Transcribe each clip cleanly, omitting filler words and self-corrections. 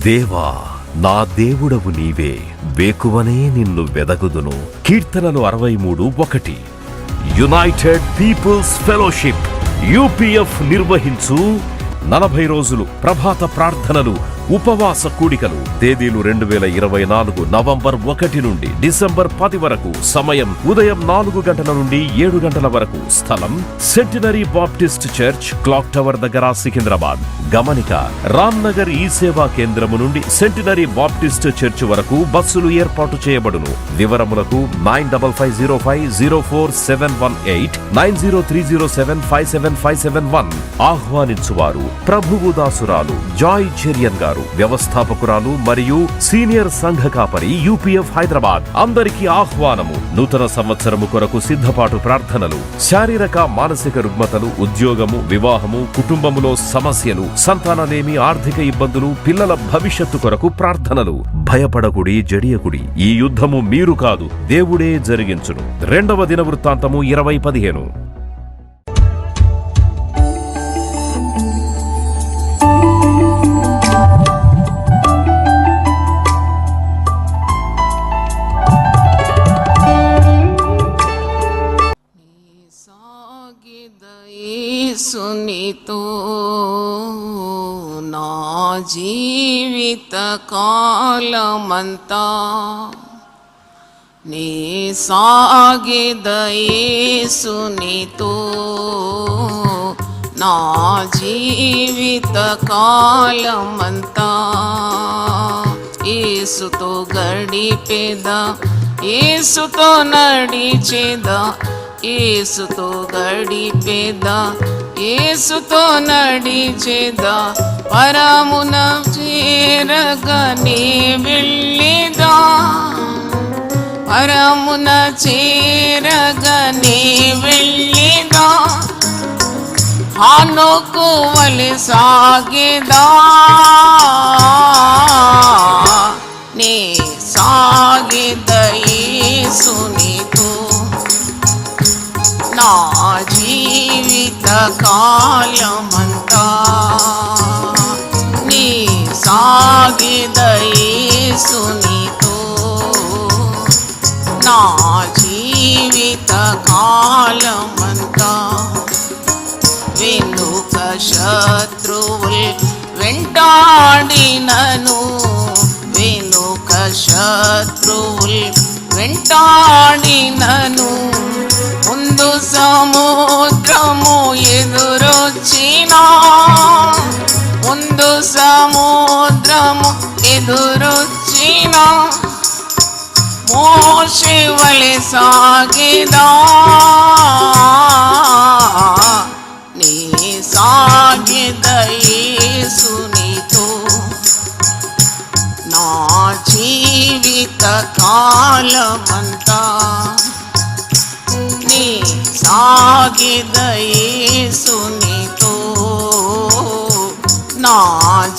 దేవా, నా దేవుడవు నీవే, వేకువనే నిన్ను వెదగుదును. కీర్తనలు 63:1. యునైటెడ్ పీపుల్స్ ఫెలోషిప్ యూపీఎఫ్ నిర్వహించు 40 రోజులు ప్రభాత ప్రార్థనలు, ఉపవాస కూడికలు. తేదీలు 2024 నవంబర్ 1 నుండి డిసెంబర్ 10 వరకు. సమయం ఉదయం 4 గంటల నుండి 7 గంటల వరకు. స్థలం centenary Baptist church, clock tower దగ్గర, సికింద్రాబాద్. గమనిక: రామ్ నగర్ ఈ సేవా కేంద్రము నుండి సెంటినరీ బాప్టిస్ట్ చర్చ్ వరకు బస్సులు ఏర్పాటు చేయబడును. వివరములకు 9505044718 9030757571. ఆహ్వానించువారు ప్రభువు దాసురాలు జాయ్ చెరియన్ గారు, వ్యవస్థాపకురాలు మరియు సీనియర్ సంఘ కాపరి, యూపీఎఫ్ హైదరాబాద్. అందరికీ ఆహ్వానము. నూతన సంవత్సరము కొరకు సిద్ధపాటు ప్రార్థనలు, శారీరక మానసిక రుగ్మతలు, ఉద్యోగము, వివాహము, కుటుంబములో సమస్యలు, సంతానలేమి, ఆర్థిక ఇబ్బందులు, పిల్లల భవిష్యత్తు కొరకు ప్రార్థనలు. భయపడకుడి, జడియకుడి. ఈ యుద్ధము మీరు కాదు, దేవుడే జరిగించును. 2వ దినవృత్తాంతము 20:15. సునితో నా జీవిత కాలమంతా నీ సాగెదయేసునితో నా జీవిత కాలమంతా. యేసుతో గడిపేదా, యేసుతో నడిచేదా, యేసుతో గడిపేదా, యేసుతో నడిచేదా. పరమున చేరగనే వెళ్ళేదా, పరమున చేరగనే వెళ్ళేదా. హానోకు వలె సాగేదా, నే సాగెదా యేసునితో నా జీవిత కాలమంతా. నీ సాగెదా యేసునితో నా జీవిత కాలమంతా. వెనుక శత్రువుల్ వెంటాడినను, వెనుక శత్రువుల్ వెంటాడినను, ముందు సముద్రము ఎదురొచ్చినా, ముందు సముద్రము ఎదురొచ్చినా. మోషే వలె సాగెదా, నీ సాగెదా యేసునితో నా జీవిత కాలమంతా. నీ సాగెదా యేసునితో నా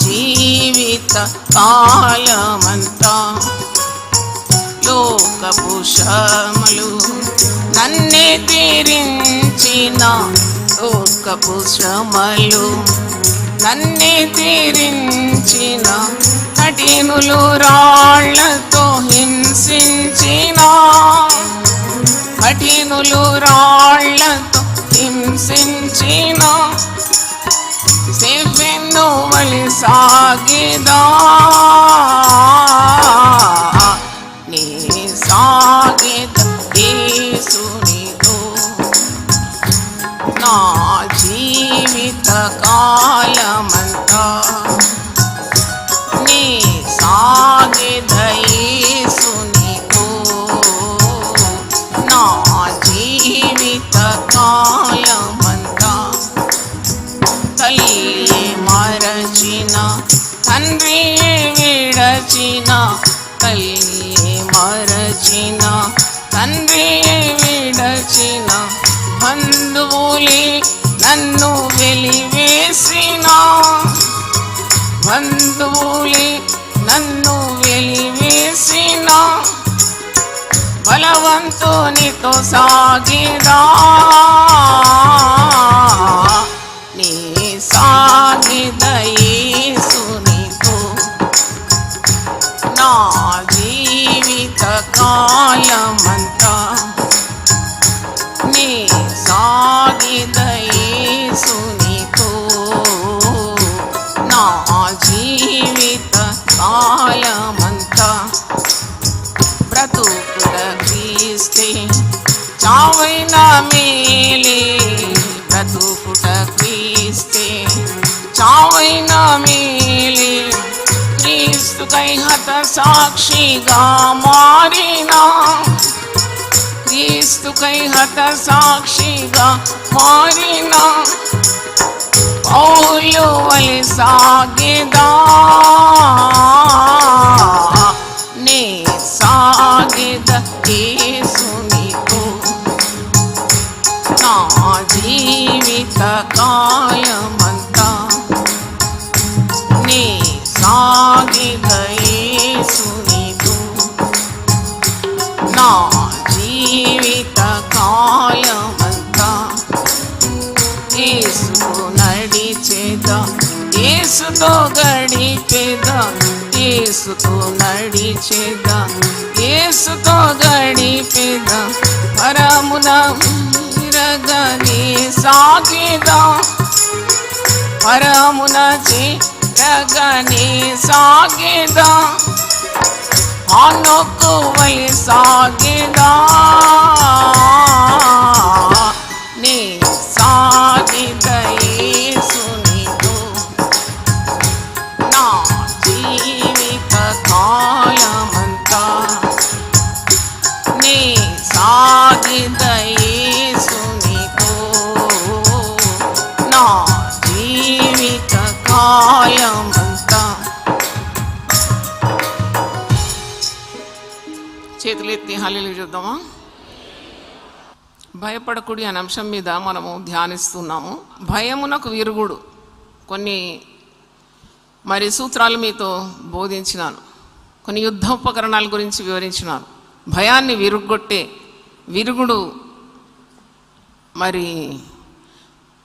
జీవిత కాలమంతా. లోకపు శ్రమలు నన్నెదిరించిన, లోకపు శ్రమలు నన్నెదిరించిన, కఠినులు రాళ్లతో హింసించిన, కఠినులు రాళ్లతో హింసించిన. సేవెన్ను వలె సాగెదా, నీ సాగెదా యేసునితో నా జీవిత కాలమంతా. నీ సాగెదా యేసునితో నా జీవిత కాలమంతా. తల్లి మరచిన, తండ్రి విడచిన, తల్లి మరచిన, తండ్రి విడచిన, బంధువులే నన్ను వెలివేసిన, బంధువులే నన్ను వెలివేసిన. బలవంతునితో సాగెదా, నీ సాగెదా యేసునితో కాలమంతా నీ సాగిద యేసునితో నా జీవిత కాలమంతా బ్రతుకుట క్రీస్తే చావైన మేలే బ్రతుకుట క్రీస్తే చావైన మేలే క్రీస్తుకై హత సాక్షిగా మారినా క్రీస్తుకై హత సాక్షిగా మారినా పౌలు వలె సాగెదా నే సాగెద యేసునితో నా జీవిత కాలమంతా నే సాగెద యేసునితో నా జీవిత కాలమంతా యేసుతో నడిచేదా యేసుతో గడిపేదా యేసుతో నడిచేదా యేసుతో గడిపేదా పరమున రగని సాగేదా పరమున రగని సాగేదా ఆనొక్కువై సాగేదా నే సాగిద యేసునితో నా జీవిత కాలమంతా నే సాగిద యేసునితో నా జీవిత కాలమంతా. చేతులెత్తి హల్లెలూయా చూద్దామా. భయపడకుడి అనే అంశం మీద మనము ధ్యానిస్తున్నాము. భయమునకు విరుగుడు కొన్ని మరి సూత్రాలు మీతో బోధించినాను, కొన్ని యుద్ధ ఉపకరణాల గురించి వివరించినాను. భయాన్ని విరుగొట్టే విరుగుడు మరి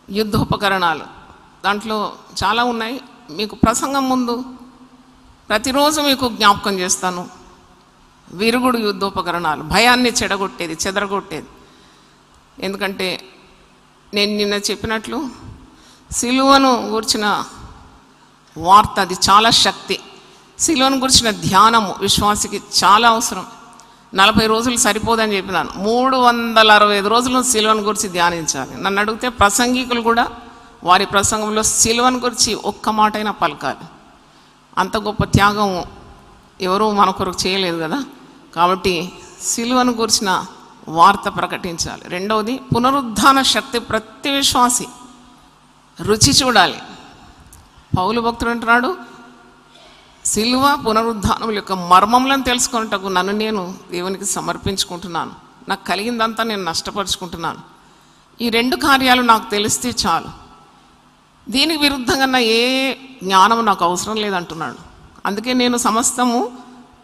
యుద్ధ ఉపకరణాలు దాంట్లో చాలా ఉన్నాయి. మీకు ప్రసంగం ముందు ప్రతిరోజు మీకు జ్ఞాపకం చేస్తాను. విరుగుడు యుద్ధోపకరణాలు భయాన్ని చెదరగొట్టేది. ఎందుకంటే నేను నిన్న చెప్పినట్లు సిలువను గురించిన వార్త అది చాలా శక్తి. సిలువను గురించిన ధ్యానము విశ్వాసికి చాలా అవసరం. 40 రోజులు సరిపోదని చెప్పినాను. 365 రోజులు సిలువను గురించి ధ్యానించాలి. నన్ను అడిగితే ప్రసంగికులు కూడా వారి ప్రసంగంలో సిలువను గురించి ఒక్క మాటైనా పలకాలి. అంత గొప్ప త్యాగం ఎవరూ మన కొరకు చేయలేదు కదా. కాబట్టి సిలువను గురించిన వార్త ప్రకటించాలి. రెండవది పునరుద్ధాన శక్తి ప్రతి విశ్వాసి రుచి చూడాలి. పౌలు భక్తుడు అంటున్నాడు, సిలువ పునరుద్ధానం యొక్క మర్మములను తెలుసుకున్నటకు నన్ను నేను దేవునికి సమర్పించుకుంటున్నాను. నాకు కలిగిందంతా నేను నష్టపరుచుకుంటున్నాను. ఈ 2 కార్యాలు నాకు తెలిస్తే చాలు. దీనికి విరుద్ధంగా ఏ జ్ఞానం నాకు అవసరం లేదంటున్నాడు. అందుకే నేను సమస్తము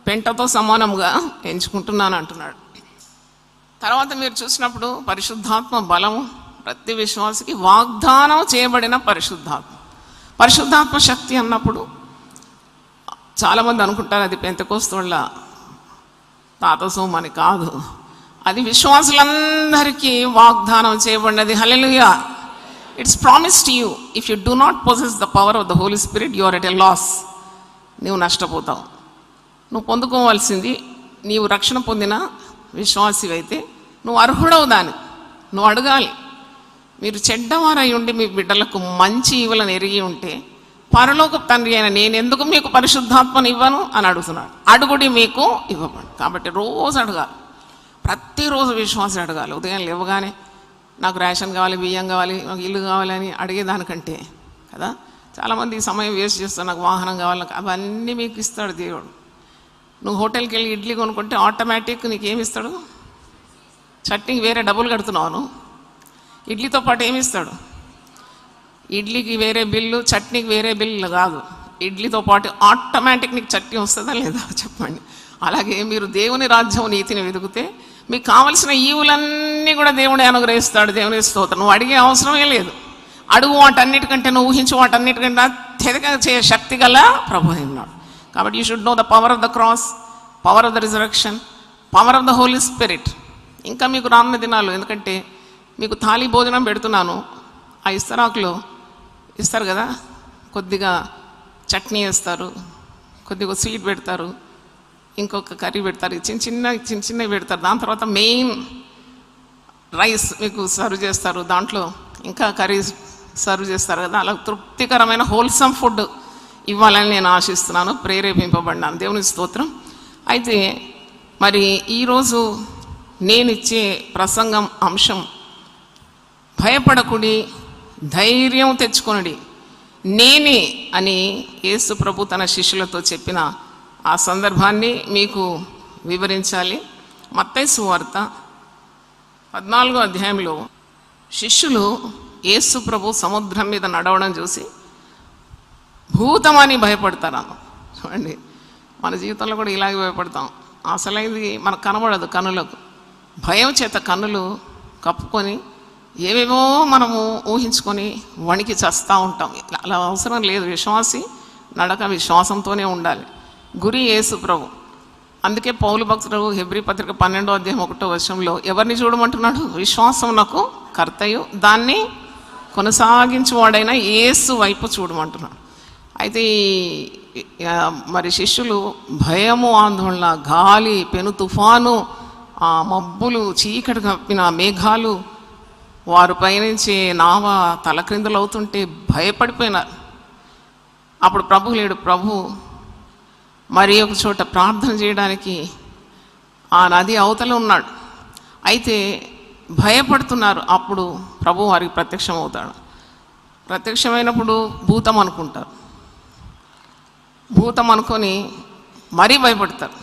పెంటతో సమానముగా ఎంచుకుంటున్నాను అంటున్నాడు. తర్వాత మీరు చూసినప్పుడు పరిశుద్ధాత్మ బలము ప్రతి విశ్వాసికి వాగ్దానం చేయబడిన పరిశుద్ధాత్మ శక్తి అన్నప్పుడు చాలామంది అనుకుంటారు అది పెంతెకోస్తోళ్ళ తాత సోమని కాదు. అది విశ్వాసులందరికీ వాగ్దానం చేయబడినది. హల్లెలూయా. It's promised you. If you do not possess the power of the holy spirit you are at a loss. నువ్వు నష్టపోతావు. నువ్వు పొందుకోవాల్సింది, నీవు రక్షణ పొందిన విశ్వాసి అయితే నువ్వు అర్హుడవు. దాన్ని నువ్వు అడగాలి. మీరు చెడ్డవారై ఉండి మీ బిడ్డలకు మంచి ఇవ్వాలని ఎరిగి ఉంటే పరలోక తండ్రి అయిన నేను ఎందుకు మీకు పరిశుద్ధాత్మను ఇవ్వను అని అడుగుతున్నాడు. అడుగుడి మీకు ఇవ్వబడు. కాబట్టి రోజు అడగాలి. ప్రతిరోజు విశ్వాసం అడగాలి. ఉదయం లేవగానే నాకు రేషన్ కావాలి, బియ్యం కావాలి, నాకు ఇల్లు కావాలని అడిగేదానికంటే కదా. చాలామంది ఈ సమయం వేస్ట్ చేస్తారు. నాకు వాహనం కావాలి, అవన్నీ మీకు ఇస్తాడు దేవుడు. నువ్వు హోటల్కి వెళ్ళి ఇడ్లీ కొనుక్కుంటే ఆటోమేటిక్ నీకేమి ఇస్తాడు? చట్నీకి వేరే డబ్బులు కడుతున్నావు. ఇడ్లీతో పాటు ఏమి ఇస్తాడు? ఇడ్లీకి వేరే బిల్లు, చట్నీకి వేరే బిల్లు కాదు. ఇడ్లీతో పాటు ఆటోమేటిక్ నీకు చట్నీ వస్తుందా లేదా చెప్పండి. అలాగే మీరు దేవుని రాజ్యం నీతిని వెతుకుతే మీకు కావలసిన ఈవులన్నీ కూడా దేవుడే అనుగ్రహిస్తాడు. దేవుని స్తోత్రం. నువ్వు అడిగే అవసరమే లేదు. అడుగు వాటన్నిటికంటే, నువ్వు ఊహించు వాటన్నిటికంటే అత్యధిక చేయ శక్తి గల ప్రభు ఉన్నాడు. కాబట్టి you should know the power of the cross, power of the resurrection, power of the holy spirit. ఇంకా మీకు రానున్న దినాలు, ఎందుకంటే మీకు థాలీ భోజనం పెడుతున్నాను. ఆ ఇస్తరాకులో ఇస్తారు కదా, కొద్దిగా చట్నీ వేస్తారు, కొద్దిగా స్వీట్ పెడతారు, ఇంకొక కర్రీ పెడతారు, చిన్న చిన్నవి పెడతారు. దాని తర్వాత మెయిన్ రైస్ మీకు సర్వ్ చేస్తారు, దాంట్లో ఇంకా కర్రీ సర్వ్ చేస్తారు కదా. అలా తృప్తికరమైన హోల్సమ్ ఫుడ్ ఇవ్వాలని నేను ఆశిస్తున్నాను, ప్రేరేపింపబడినాను. దేవుని స్తోత్రం. అయితే మరి ఈరోజు నేను ఇచ్చే ప్రసంగం అంశం, భయపడకుడి, ధైర్యం తెచ్చుకొనుడి, నేనే అని యేసు ప్రభు తన శిష్యులతో చెప్పిన ఆ సందర్భాన్ని మీకు వివరించాలి. మత్తయి సువార్త 14వ అధ్యాయంలో శిష్యులు యేసు ప్రభు సముద్రం మీద నడవడం చూసి భూతమని భయపడతారు. చూడండి, మన జీవితంలో కూడా ఇలాగే భయపడతాం. అసలైంది మనకు కనబడదు కన్నులకు, భయం చేత కన్నులు కప్పుకొని ఏవేవో మనము ఊహించుకొని వణికి చస్తూ ఉంటాం. అలా అవసరం లేదు. విశ్వాసి నడక విశ్వాసంతోనే ఉండాలి. గురి యేసు ప్రభు. అందుకే పౌలు భక్తుడు హెబ్రీ పత్రిక 12వ అధ్యాయం 1వ వచనంలో ఎవరిని చూడమంటున్నాడు? విశ్వాసం నాకు కర్తయు దాన్ని కొనసాగించువాడైన యేసు వైపు చూడమంటున్నాడు. అయితే మరి శిష్యులు భయము, ఆందోళన, గాలి, పెను తుఫాను, ఆ మబ్బులు, చీకటి కప్పిన మేఘాలు, వారు పయనించే నావ తలక్రిందులు అవుతుంటే భయపడిపోయినారు. అప్పుడు ప్రభు లేడు. ప్రభు మరి ఒక చోట ప్రార్థన చేయడానికి ఆ నది అవతల ఉన్నాడు. అయితే భయపడుతున్నారు. అప్పుడు ప్రభు వారికి ప్రత్యక్షం అవుతాడు. ప్రత్యక్షమైనప్పుడు భూతం అనుకుంటారు. భూతం అనుకొని మరీ భయపడతారు.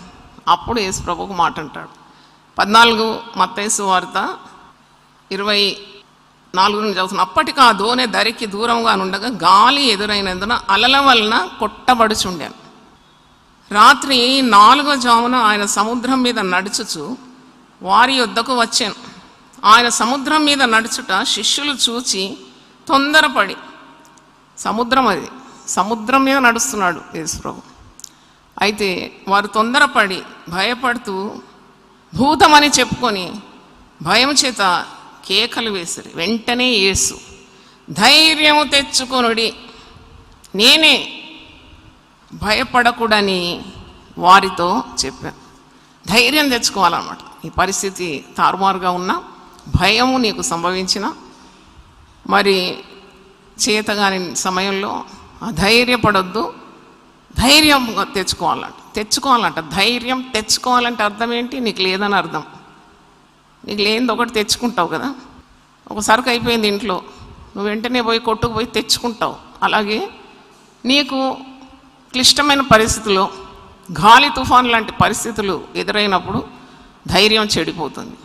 అప్పుడు యేసు ప్రభువుకు మాట అంటాడు. 14 మత్తయి సువార్త 24 చదువుతున్నా. అప్పటికి ఆ దోణి దరికి దూరంగా ఉండగా గాలి ఎదురైనందున అలల వలన కొట్టబడుచుండాను. రాత్రి 4వ జామున ఆయన సముద్రం మీద నడుచుచు వారి యొద్దకు వచ్చాను. ఆయన సముద్రం మీద నడుచుట శిష్యులు చూచి తొందరపడి, సముద్రం అది, సముద్రం మీద నడుస్తున్నాడు యేసు ప్రభు. అయితే వారు తొందరపడి భయపడుతూ భూతమని చెప్పుకొని భయం చేత కేకలు వేసిరి. వెంటనే యేసు ధైర్యము తెచ్చుకొనుడి, నేనే, భయపడకూడని వారితో చెప్పాను. ధైర్యం తెచ్చుకోవాలన్నమాట. ఈ పరిస్థితి తారుమారుగా ఉన్నా, భయము నీకు సంభవించిన, మరి చేతగాని సమయంలో అధైర్యపడొద్దు, ధైర్యం తెచ్చుకోవాలంట. ధైర్యం తెచ్చుకోవాలంటే అర్థం ఏంటి? నీకు లేదని అర్థం. నీకు లేనిది ఒకటి తెచ్చుకుంటావు కదా. ఒక సరుకు అయిపోయింది ఇంట్లో, నువ్వు వెంటనే పోయి కొట్టుకు పోయి తెచ్చుకుంటావు. అలాగే నీకు క్లిష్టమైన పరిస్థితుల్లో, గాలి తుఫాన్ లాంటి పరిస్థితులు ఎదురైనప్పుడు ధైర్యం చెడిపోతుంది.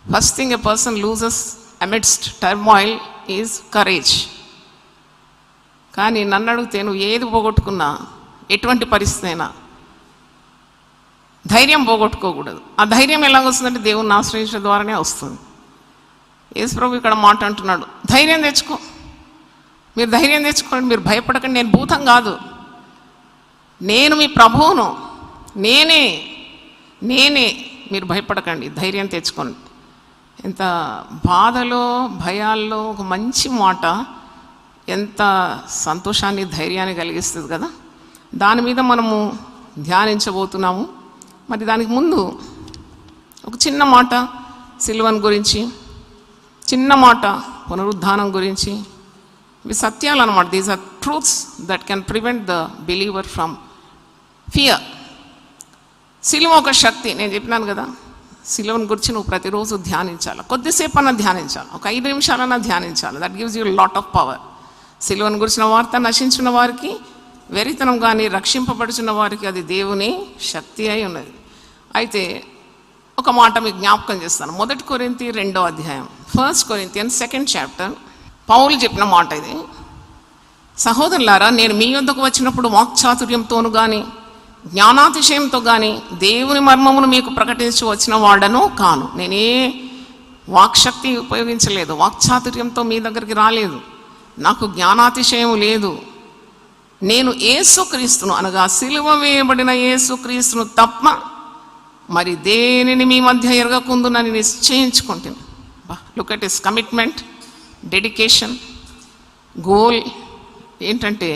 First thing a person loses amidst turmoil is courage. కానీ నన్ను అడిగితే నువ్వు ఏది పోగొట్టుకున్నా, ఎటువంటి పరిస్థితి అయినా ధైర్యం పోగొట్టుకోకూడదు. ఆ ధైర్యం ఎలాగొస్తుందంటే దేవుణ్ణి ఆశ్రయించడం ద్వారానే వస్తుంది. యేసు ప్రభు ఇక్కడ మాట అంటున్నాడు, ధైర్యం తెచ్చుకో, మీరు ధైర్యం తెచ్చుకోండి, మీరు భయపడకండి, నేను భూతం కాదు, నేను మీ ప్రభువును, నేనే, మీరు భయపడకండి, ధైర్యం తెచ్చుకోండి. ఎంత బాధలో, భయాల్లో ఒక మంచి మాట ఎంత సంతోషాన్ని, ధైర్యాన్ని కలిగిస్తుంది కదా. దాని మీద మనము ధ్యానించబోతున్నాము. మరి దానికి ముందు ఒక చిన్న మాట సిలువను గురించి, చిన్న మాట పునరుద్ధానం గురించి. ఇవి సత్యాలు అన్నమాట. These are truths that can prevent the believer from fear. సిలువ ఒక శక్తి. నేను చెప్పినాను కదా, సిలువను గురించి నువ్వు ప్రతిరోజు ధ్యానించాలి. కొద్దిసేపు అన్నా ధ్యానించాలి, ఒక 5 నిమిషాలన్నా ధ్యానించాలి. That gives you lot of power. సిలువను గురించిన వార్త నశించిన వారికి, వెరితనం కానీ రక్షింపబడుచున్న వారికి అది దేవుని శక్తి అయి ఉన్నది. అయితే ఒక మాట మీకు జ్ఞాపకం చేస్తాను. 1 కొరింథీ 2వ అధ్యాయం, 1 Corinthians 2nd chapter, పౌలు చెప్పిన మాట ఇది. సహోదరులారా, నేను మీ యొద్దకు వచ్చినప్పుడు వాక్చాతుర్యంతోను కానీ జ్ఞానాతిశయంతో కానీ దేవుని మర్మమును మీకు ప్రకటించి వచ్చిన వాడను కాను. నేనే వాక్శక్తి ఉపయోగించలేదు, వాక్చాతుర్యంతో మీ దగ్గరికి రాలేదు, నాకు జ్ఞానాతిశయం లేదు. నేను యేసుక్రీస్తును, అనగా సిలువ వేయబడిన యేసుక్రీస్తును తప్ప మరి దేనిని మీ మధ్య ఎరగకుందునని నిశ్చయించుకుంటుంది. Look at his commitment, dedication, goal ఏంటంటే,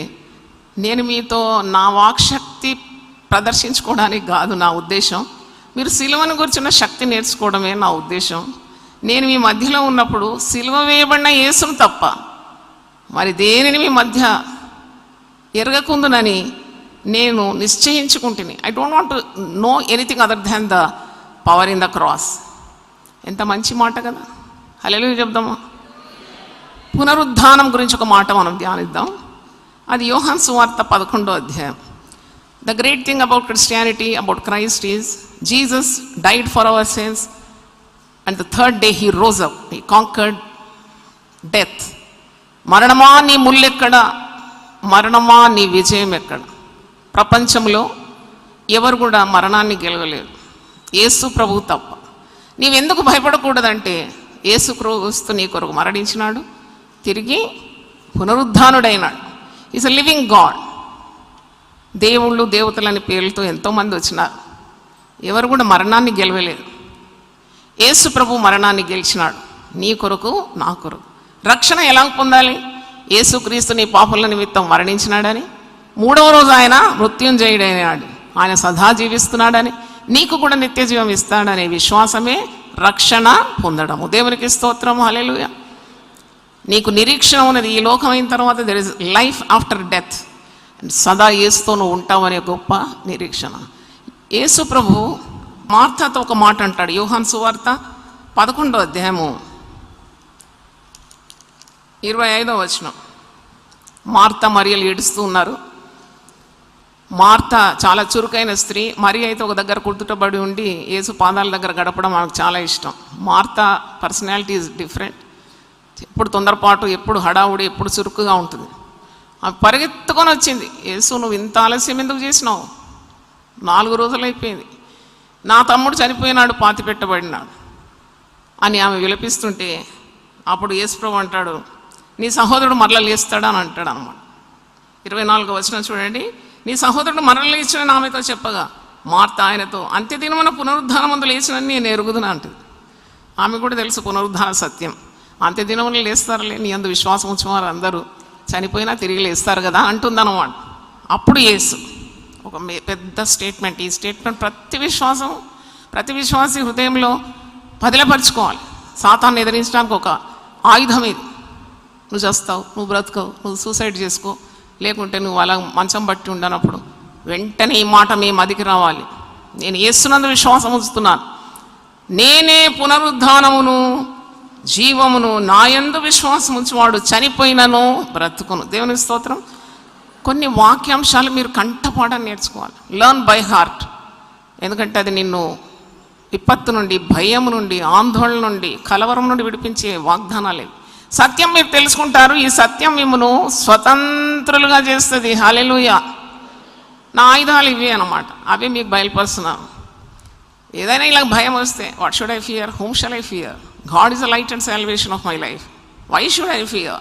నేను మీతో నా వాక్శక్తి ప్రదర్శించుకోవడానికి కాదు నా ఉద్దేశం, మీరు సిలువను గురించిన శక్తి నేర్చుకోవడమే నా ఉద్దేశం. నేను మీ మధ్యలో ఉన్నప్పుడు సిలువ వేయబడిన యేసును తప్ప మరి దేనిని మీ మధ్య ఎరగకుందునని నేను నిశ్చయించుకుంటుని. I don't want to know anything other than the power in the cross. ఎంత మంచి మాట కదా, హల్లెలూయా చెప్దామా. పునరుద్ధానం గురించి ఒక మాట మనం ధ్యానిద్దాం. అది యోహాను సువార్త 11వ అధ్యాయం. The great thing about Christianity, about Christ is Jesus died for our sins and the third day he rose up, he conquered death. మరణమా నీ ముల్లెక్కడ, మరణమా నీ విజయం ఎక్కడ? ప్రపంచంలో ఎవరు కూడా మరణాన్ని గెలవలేరు, యేసు ప్రభువు తప్ప. నీవెందుకు భయపడకూడదంటే, యేసు క్రీస్తు నీ కొరకు మరణించినాడు, తిరిగి పునరుద్ధానుడైనాడు. Is a living God. దేవుళ్ళు దేవతలని పేర్లతో ఎంతోమంది వచ్చినారు, ఎవరు కూడా మరణాన్ని గెలవలేరు. యేసు ప్రభు మరణాన్ని గెలిచినాడు నీ కొరకు, నా కొరకు. రక్షణ ఎలా పొందాలి? యేసుక్రీస్తు నీ పాపల నిమిత్తం మరణించినాడని, 3వ రోజు ఆయన మృత్యుంజయుడైనాడు, ఆయన సదా జీవిస్తున్నాడని, నీకు కూడా నిత్య జీవం ఇస్తాడనే విశ్వాసమే రక్షణ పొందడము. దేవునికి స్తోత్రం, హల్లెలూయా. నీకు నిరీక్షణ ఉన్నది, ఈ లోకం అయిన తర్వాత there is life after death. సదా యేసుతో నువ్వు ఉంటావనే గొప్ప నిరీక్షణ. యేసు ప్రభు మార్తాతో ఒక మాట అంటాడు. యోహాను సువార్త 11వ అధ్యాయము 25వ వచనం. మార్తా మరియలు ఏడుస్తూ ఉన్నారు. మార్తా చాలా చురుకైన స్త్రీ, మరి అయితే ఒక దగ్గర కుర్తుటబడి ఉండి యేసు పాదాల దగ్గర గడపడం మనకు చాలా ఇష్టం. Martha personality is different. ఎప్పుడు తొందరపాటు, ఎప్పుడు హడావుడి, ఎప్పుడు చురుకుగా ఉంటుంది. ఆమె పరిగెత్తుకొని వచ్చింది, యేసు నువ్వు ఇంత ఆలస్యం ఎందుకు చేసినావు? 4 రోజులు అయిపోయింది, నా తమ్ముడు చనిపోయినాడు, పాతి పెట్టబడినాడు అని ఆమె విలపిస్తుంటే, అప్పుడు యేసు ప్రభు అంటాడు, నీ సహోదరుడు మరల లేస్తాడా అని అంటాడు అన్నమాట. 24వ వచనం చూడండి. నీ సహోదరుడు మరల లేచిన ఆమెతో చెప్పగా, మార్త ఆయనతో, అంత్యదినమున పునరుద్ధానమందు లేచినని నేను ఎరుగుదును అంటుంది. ఆమె కూడా తెలుసు పునరుద్ధాన సత్యం. అంత్యదినమున లేస్తారులే, నీ అందు విశ్వాసం ఉంచువారు అందరూ చనిపోయినా తిరిగి లేస్తారు కదా అంటుందన్నమాట. అప్పుడు యేసు ఒక పెద్ద స్టేట్మెంట్. ఈ స్టేట్మెంట్ ప్రతి విశ్వాసి హృదయంలో పదిలపరుచుకోవాలి. సాతాన్ని ఎదిరించడానికి ఒక ఆయుధం ఇది. నువ్వు చస్తావు, నువ్వు బ్రతకవు, నువ్వు సూసైడ్ చేసుకో, లేకుంటే నువ్వు అలా మంచం బట్టి ఉండనప్పుడు వెంటనే ఈ మాట మీ మదికి రావాలి. నేను యేసునందు విశ్వాసం ఉంచుతున్నాను, నేనే పునరుద్ధానమును జీవమును, నాయందు విశ్వాసం ఉంచువాడు చనిపోయినను బ్రతుకును. దేవుని స్తోత్రం. కొన్ని వాక్యాంశాలు మీరు కంఠపాఠం నేర్చుకోవాలి, లర్న్ బై హార్ట్. ఎందుకంటే అది నిన్ను విపత్తు నుండి, భయం నుండి, ఆందోళన నుండి, కలవరం నుండి విడిపించే వాగ్దానాలే. సత్యం మీరు తెలుసుకుంటారు, ఈ సత్యం మిమ్మల్ని స్వతంత్రులుగా చేస్తుంది. హల్లెలూయా. నా ఆయుధాలు ఇవి అన్నమాట, అవి మీకు బయలుపరుస్తున్నాను. ఏదైనా ఇలా భయం వస్తే, what should I fear, whom shall I fear? God is the light and salvation of my life. Why should I fear?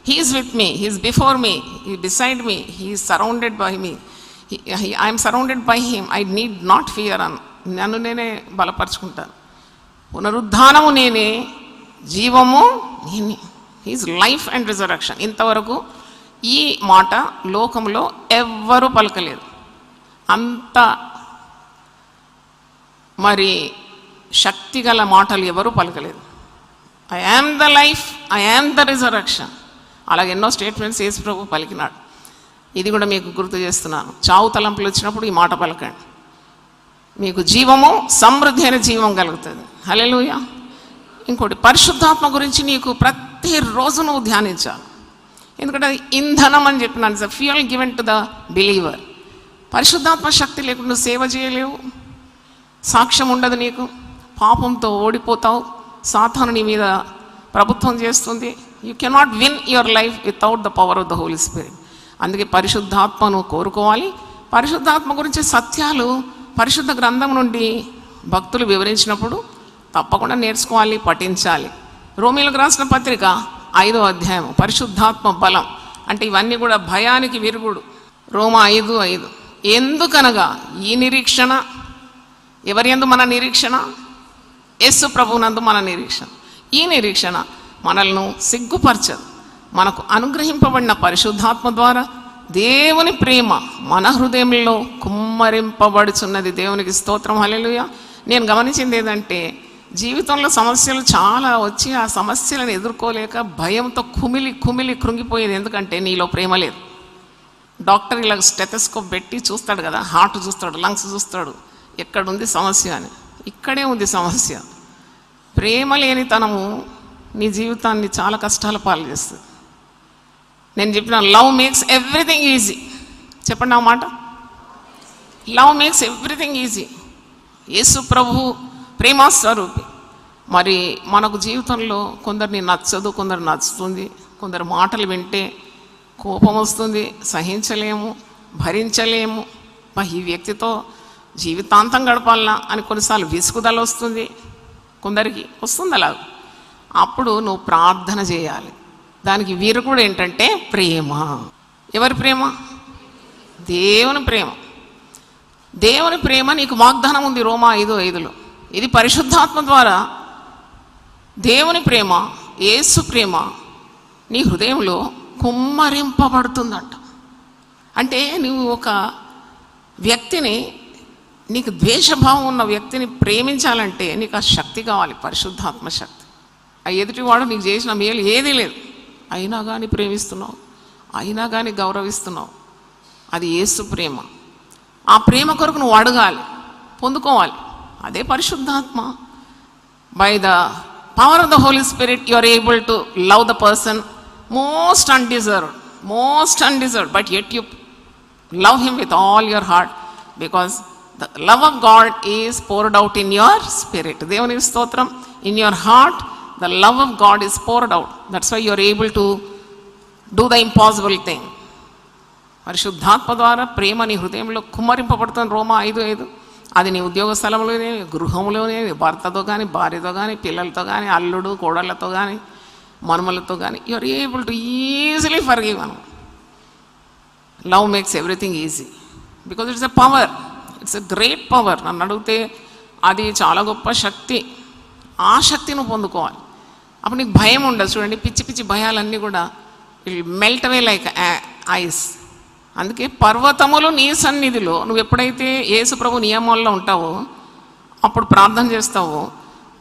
He is with me, He is before me, He is beside me, He is surrounded by me. I am surrounded by Him. I need not fear. నన్ను నేనే బలపరుచుకుంటాను. పునరుద్ధానము నేనే, జీవము నేనే. He is life and resurrection. ఇంతవరకు ఈ మాట లోకంలో ఎవ్వరూ పలకలేదు. అంత మరి శక్తిగల మాటలు ఎవరూ పలకలేదు. I am the life, I am the resurrection. అలాగే ఎన్నో స్టేట్మెంట్స్ యేసు ప్రభు పలికినాడు. ఇది కూడా మీకు గుర్తు చేస్తున్నాను. చావు తలంపులు వచ్చినప్పుడు ఈ మాట పలకండి, మీకు జీవము, సమృద్ధి అయిన జీవం కలుగుతుంది. హల్లెలూయా. ఇంకోటి, పరిశుద్ధాత్మ గురించి నీకు ప్రతిరోజు నువ్వు ధ్యానించాలి. ఎందుకంటే అది ఇంధనం అని చెప్పినాను, it's a fuel given to the believer. పరిశుద్ధాత్మ శక్తి లేకుండా నువ్వు సేవ చేయలేవు, సాక్ష్యం ఉండదు నీకు, పాపంతో ఓడిపోతావు, సాతాను నీ మీద ప్రభుత్వం చేస్తుంది. You cannot win your life without the power of the holy spirit. అందుకే పరిశుద్ధాత్మను కోరుకోవాలి. పరిశుద్ధాత్మ గురించి సత్యాలు పరిశుద్ధ గ్రంథం నుండి భక్తులు వివరించినప్పుడు తప్పకుండా నేర్చుకోవాలి, పఠించాలి. రోమీలకు రాసిన పత్రిక 5వ అధ్యాయం, పరిశుద్ధాత్మ బలం అంటే ఇవన్నీ కూడా భయానికి విరుగుడు. రోమా 5:5. ఎందుకనగా ఈ నిరీక్షణ ఎవరి యందు మన నిరీక్షణ? యేసు ప్రభువునందు మన నిరీక్షణ. ఈ నిరీక్షణ మనల్ని సిగ్గుపరచదు. మనకు అనుగ్రహింపబడిన పరిశుద్ధాత్మ ద్వారా దేవుని ప్రేమ మన హృదయంలో కుమ్మరింపబడుచున్నది. దేవునికి స్తోత్రం, హల్లెలూయా. నేను గమనించింది ఏంటంటే, జీవితంలో సమస్యలు చాలా వచ్చి ఆ సమస్యలను ఎదుర్కోలేక భయంతో కుమిలి కృంగిపోయేది. ఎందుకంటే నీలో ప్రేమ లేదు. డాక్టర్ ఇలా స్టెథోస్కోప్ పెట్టి చూస్తాడు కదా, హార్ట్ చూస్తాడు, లంగ్స్ చూస్తాడు, ఎక్కడుంది సమస్య అని. ఇక్కడే ఉంది సమస్య. ప్రేమ లేనితనము నీ జీవితాన్ని చాలా కష్టాల పాలు చేస్తుంది. నేను చెప్పిన లవ్ మేక్స్ ఎవ్రీథింగ్ ఈజీ. చెప్పండి ఆ మాట. Love makes everything easy. Yesu ప్రభు ప్రేమస్వరూపి. మరి మనకు జీవితంలో కొందరిని నచ్చదు, కొందరు నచ్చుతుంది. కొందరు మాటలు వింటే కోపం వస్తుంది, సహించలేము, భరించలేము. ఈ వ్యక్తితో జీవితాంతం గడపాలనా అని కొన్నిసార్లు విసుగుదల వస్తుంది. కొందరికి వస్తుంది అలా. అప్పుడు నువ్వు ప్రార్థన చేయాలి. దానికి విరుగుడు ఏంటంటే ప్రేమ. ఎవరి ప్రేమ? దేవుని ప్రేమ. దేవుని ప్రేమ నీకు వాగ్దానం ఉంది రోమా 5:5. ఇది పరిశుద్ధాత్మ ద్వారా దేవుని ప్రేమ, యేసు ప్రేమ నీ హృదయంలో కుమ్మరింపబడుతుందంట. అంటే నువ్వు ఒక వ్యక్తిని, నీకు ద్వేషభావం ఉన్న వ్యక్తిని ప్రేమించాలంటే నీకు ఆ శక్తి కావాలి, పరిశుద్ధాత్మ శక్తి. ఆ ఎదుటివాడు నీకు చేసిన మేలు ఏదీ లేదు, అయినా కానీ ప్రేమిస్తున్నావు, అయినా కానీ గౌరవిస్తున్నావు. అది యేసు ప్రేమ. ఆ ప్రేమ కొరకు నువ్వు అడగాలి, పొందుకోవాలి. అదే పరిశుద్ధాత్మ. By the power of the holy spirit you are able to love the person most undeserved, but yet you love him with all your heart, because the love of God is poured out in your spirit. దేవుని స్తోత్రం. In your heart the love of God is poured out. That's why you are able to do the impossible thing. పరిశుద్ధాత్మ ద్వారా ప్రేమ నీ హృదయంలో కుమ్మరింపబడుతుంది. రోమా 5:5. అది నీ ఉద్యోగ స్థలంలోనే, గృహంలోనే, భర్తతో కానీ, భార్యతో కానీ, పిల్లలతో కానీ, అల్లుడు కోడళ్ళతో కానీ, మనుమలతో కానీ, you are able to easily forgive. Love makes everything easy because it's a power. It's a great power. నన్ను అడిగితే అది చాలా గొప్ప శక్తి. ఆ శక్తి నువ్వు పొందుకోవాలి. అప్పుడు నీకు భయం ఉండదు. చూడండి, పిచ్చి పిచ్చి భయాలన్నీ కూడా మెల్ట్ అవే లైక్ ఐస్. అందుకే పర్వతములు నీ సన్నిధిలో, నువ్వు ఎప్పుడైతే యేసు ప్రభు నియమాల్లో ఉంటావో, అప్పుడు ప్రార్థన చేస్తావో,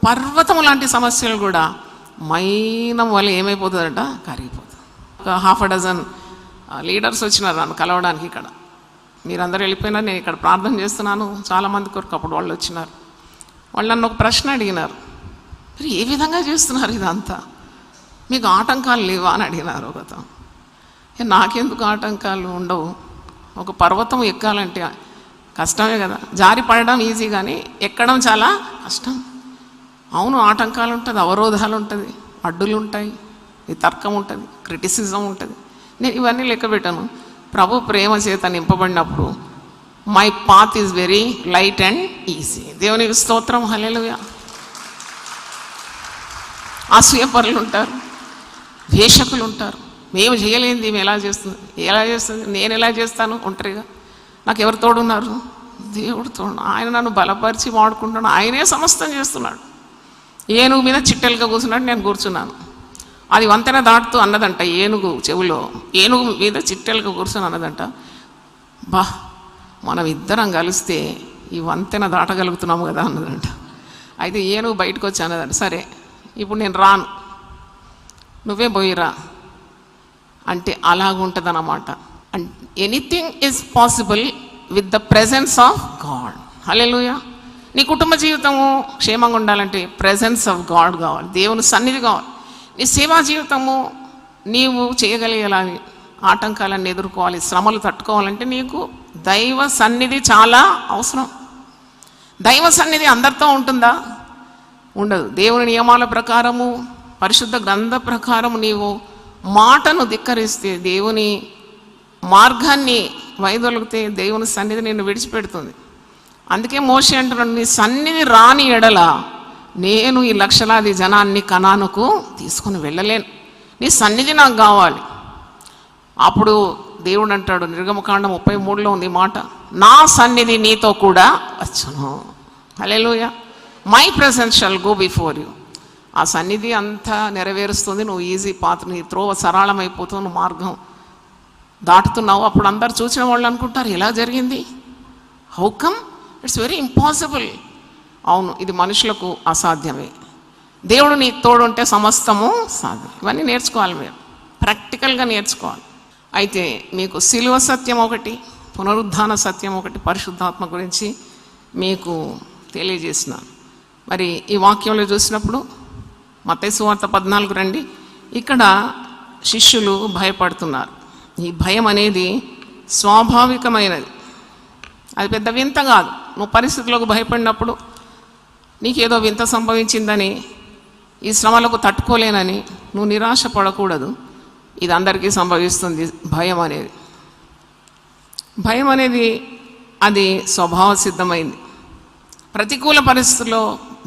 పర్వతము లాంటి సమస్యలు కూడా మైనం వల్ల ఏమైపోతుందంట, కరిగిపోతుంది. ఒక 6 లీడర్స్ వచ్చినారు నన్ను కలవడానికి. ఇక్కడ మీరందరూ వెళ్ళిపోయినా నేను ఇక్కడ ప్రార్థన చేస్తున్నాను చాలామంది కొరకు. అప్పుడు వాళ్ళు వచ్చినారు. వాళ్ళు నన్ను ఒక ప్రశ్న అడిగినారు, మీరు ఏ విధంగా చేస్తున్నారు ఇదంతా, మీకు ఆటంకాలు లేవా అని అడిగినారు. ఒకతో నాకెందుకు ఆటంకాలు ఉండవు, ఒక పర్వతం ఎక్కాలంటే కష్టమే కదా. జారి పడడం ఈజీ కానీ ఎక్కడం చాలా కష్టం. అవును, ఆటంకాలు ఉంటుంది, అవరోధాలు ఉంటుంది, అడ్డులు ఉంటాయి, ఈ తర్కం ఉంటుంది, క్రిటిసిజం ఉంటుంది. నేను ఇవన్నీ లెక్క పెట్టాను. ప్రభు ప్రేమ చేత నింపబడినప్పుడు my path is very light and easy. దేవునికి స్తోత్రం, హల్లెలూయా. అసూయపరులు ఉంటారు, ద్వేషకులు ఉంటారు. మేము చేయలేనిది మేము ఎలా చేస్తుంది, నేను ఎలా చేస్తాను ఒంటరిగా, నాకు ఎవరు తోడున్నారు? దేవుడు తోడు. ఆయన నన్ను బలపరిచి వాడుకుంటున్నాడు. ఆయనే సమస్తం చేస్తున్నాడు. ఏనుగు మీద చిట్టెలుగా కూర్చున్నాడు, నేను కూర్చున్నాను. అది వంతెన దాటుతూ అన్నదంట, ఏనుగు చెవులో, ఏనుగు మీద చిట్టెలుగా కూర్చొని అన్నదంట, బా మనం ఇద్దరం కలిస్తే ఈ వంతెన దాటగలుగుతున్నాము కదా అన్నదంట. అయితే ఏనుగు బయటకు వచ్చి అన్నదంట, సరే ఇప్పుడు నేను రాను, నువ్వే పోయిరా అంటే అలాగుంటుంది అన్నమాట. And anything is possible with the presence of God. హల్లెలూయా. నీ కుటుంబ జీవితము క్షేమంగా ఉండాలంటే ప్రెజెన్స్ ఆఫ్ గాడ్ కావాలి, దేవుని సన్నిధి కావాలి. నీ సేవా జీవితము నీవు చేయగలిగేలాని ఆటంకాలన్నీ ఎదుర్కోవాలి, శ్రమలు తట్టుకోవాలంటే నీకు దైవ సన్నిధి చాలా అవసరం. దైవ సన్నిధి అందరితో ఉంటుందా? ఉండదు. దేవుని నియమాల ప్రకారము, పరిశుద్ధ గ్రంథ ప్రకారము నీవు మాటను ధిక్కరిస్తే, దేవుని మార్గాన్ని వైదొలిగితే దేవుని సన్నిధి నిన్ను విడిచిపెడుతుంది. అందుకే మోషే అంటున్నాడు, నీ సన్నిధి రాని ఎడల నేను ఈ లక్షలాది జనాన్ని కనానుకు తీసుకుని వెళ్ళలేను, నీ సన్నిధి నాకు కావాలి. అప్పుడు దేవుడు అంటాడు, నిర్గమకాండం 33లో ఉంది మాట, నా సన్నిధి నీతో కూడా వచ్చును. హల్లెలూయా. My presence shall go before you. ఆ సన్నిధి అంతా నెరవేరుస్తుంది. నువ్వు ఈజీ పాత్, నీ త్రోవ సరళమైపోతుంది, నువ్వు మార్గం దాటుతున్నావు. అప్పుడు అందరు చూసిన వాళ్ళు అనుకుంటారు, ఎలా జరిగింది? How come? It's very impossible. అవును, ఇది మనుషులకు అసాధ్యమే. దేవుడు నీకు తోడుంటే సమస్తము సాధ్యం. ఇవన్నీ నేర్చుకోవాలి, మీరు ప్రాక్టికల్గా నేర్చుకోవాలి. అయితే మీకు సిలువ సత్యం ఒకటి, పునరుద్ధాన సత్యం ఒకటి, పరిశుద్ధాత్మ గురించి మీకు తెలియజేసినాను. మరి ఈ వాక్యంలో చూసినప్పుడు మత్తయి సువార్త 14 రండి. ఇక్కడ శిష్యులు భయపడుతున్నారు. ఈ భయం అనేది స్వాభావికమైనది, అది పెద్ద వింత కాదు. నువ్వు పరిస్థితులకు భయపడినప్పుడు నీకేదో వింత సంభవించిందని, ఈ శ్రమలకు తట్టుకోలేనని నువ్వు నిరాశ పడకూడదు. ఇది అందరికీ సంభవిస్తుంది. భయం అనేది అది స్వభావ సిద్ధమైంది. ప్రతికూల పరిస్థితుల్లో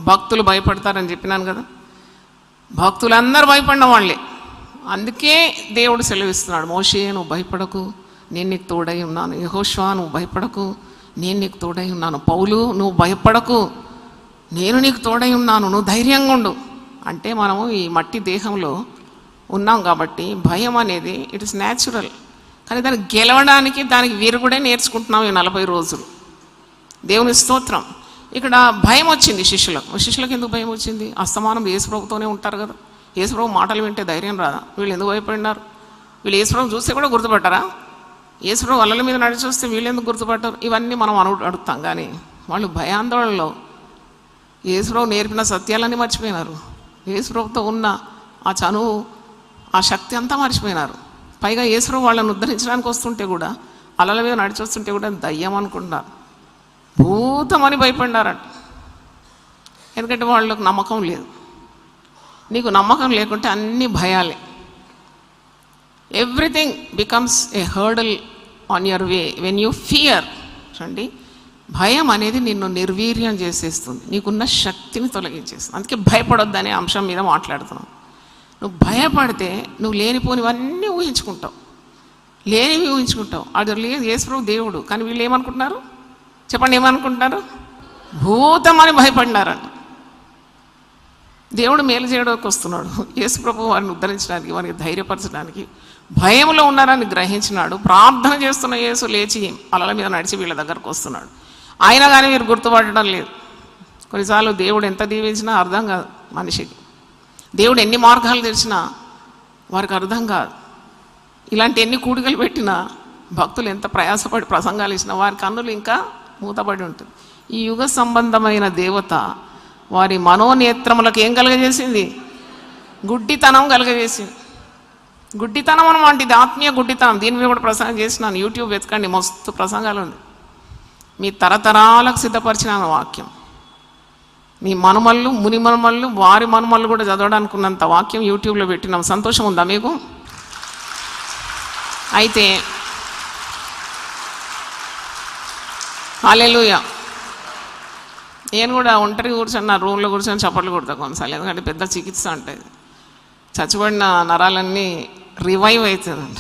భక్తులు భయపడతారని చెప్పినాను కదా. భక్తులందరూ భయపడిన వాళ్ళే. అందుకే దేవుడు సెలవిస్తున్నాడు, మోషే నువ్వు భయపడకు, నేను నీకు తోడై ఉన్నాను. యెహోషువ నువ్వు భయపడకు, నేను నీకు తోడై ఉన్నాను. పౌలు నువ్వు భయపడకు, నేను నీకు తోడై ఉన్నాను, నువ్వు ధైర్యంగా ఉండు. అంటే మనము ఈ మట్టి దేహంలో ఉన్నాం కాబట్టి భయం అనేది ఇట్ ఇస్ న్యాచురల్. కానీ దాన్ని గెలవడానికి, దానికి విరుగుడే నేర్చుకుంటున్నాం ఈ 40 రోజులు. దేవుని స్తోత్రం. ఇక్కడ భయం వచ్చింది శిష్యులకు. ఎందుకు భయం వచ్చింది? అస్తమానం యేసుప్రభుతోనే ఉంటారు కదా. యేసుప్రభు మాటలు వింటే ధైర్యం రాదా? వీళ్ళు ఎందుకు భయపడినారు? వీళ్ళు యేసుప్రభు చూస్తే కూడా గుర్తుపట్టారా? యేసుప్రభు వలల మీద నడిచి వస్తే వీళ్ళు ఎందుకు గుర్తుపట్టారు? ఇవన్నీ మనం అడుగుతాం. కానీ వాళ్ళు భయాందోళనలో యేసుప్రభు నేర్పిన సత్యాలన్నీ మర్చిపోయినారు. యేసుప్రభుతో ఉన్న ఆ చనువు, ఆ శక్తి అంతా మర్చిపోయినారు. పైగా యేసుప్రభు వాళ్ళని ఉద్ధరించడానికి వస్తుంటే కూడా, అలల మీద నడిచి వస్తుంటే కూడా దయ్యం అనుకుంటున్నారు, భూతమని భయపడినారంట. ఎందుకంటే వాళ్ళకు నమ్మకం లేదు. నీకు నమ్మకం లేకుంటే అన్ని భయాలే. Everything becomes a hurdle on your way when you fear. చూడండి, భయం అనేది నిన్ను నిర్వీర్యం చేసేస్తుంది, నీకున్న శక్తిని తొలగించేస్తుంది. అందుకే భయపడొద్దనే అంశం మీద మాట్లాడుతున్నాం. నువ్వు భయపడితే నువ్వు లేనిపోనివన్నీ ఊహించుకుంటావు, లేనివి ఊహించుకుంటావు. అది లేదు, యేసుప్రభు దేవుడు. కానీ వీళ్ళు ఏమనుకుంటున్నారు చెప్పండి? ఏమనుకుంటున్నారు? భూతమని భయపడినారంట. దేవుడు మేలు చేయడానికి వస్తున్నాడు. యేసుప్రభు వారిని ఉద్ధరించడానికి, వారికి ధైర్యపరచడానికి భయంలో ఉన్నారని గ్రహించినాడు. ప్రార్థన చేస్తున్న యేసు లేచి అలల మీద నడిచి వీళ్ళ దగ్గరకు వస్తున్నాడు. అయినా కానీ మీరు గుర్తుపట్టడం లేదు. కొన్నిసార్లు దేవుడు ఎంత దీవించినా అర్థం కాదు మనిషికి. దేవుడు ఎన్ని మార్గాలు తెరిచినా వారికి అర్థం కాదు. ఇలాంటి ఎన్ని కూడికలు పెట్టినా, భక్తులు ఎంత ప్రయాసపడి ప్రసంగాలు ఇచ్చినా వారి కన్నులు ఇంకా మూతపడి ఉంటుంది. ఈ యుగ సంబంధమైన దేవత వారి మనోనేత్రములకు ఏం కలుగజేసింది? గుడ్డితనం కలుగజేసింది. గుడ్డితనం అనమాట, ఇది ఆత్మీయ గుడ్డితనం. దీని మీద కూడా ప్రసంగం చేసినాను, యూట్యూబ్ వెతకండి, మస్తు ప్రసంగాలు ఉంది. మీ తరతరాలకు సిద్ధపరిచిన వాక్యం. మీ మనుమళ్ళు, ముని మనుమళ్ళు, వారి మనుమళ్ళు కూడా చదవడానికి ఉన్నంత వాక్యం యూట్యూబ్లో పెట్టినాం. సంతోషం ఉందా మీకు? అయితే హల్లెలూయా. నేను కూడా ఒంటరి కూర్చొని నా రూమ్లో కూర్చొని చప్పట్లు కొడతా కొన్నిసార్లు. ఎందుకంటే పెద్ద చికిత్స ఉంటుంది. చచ్చిపడిన నరాలన్నీ రివైవ్ అవుతుందంట.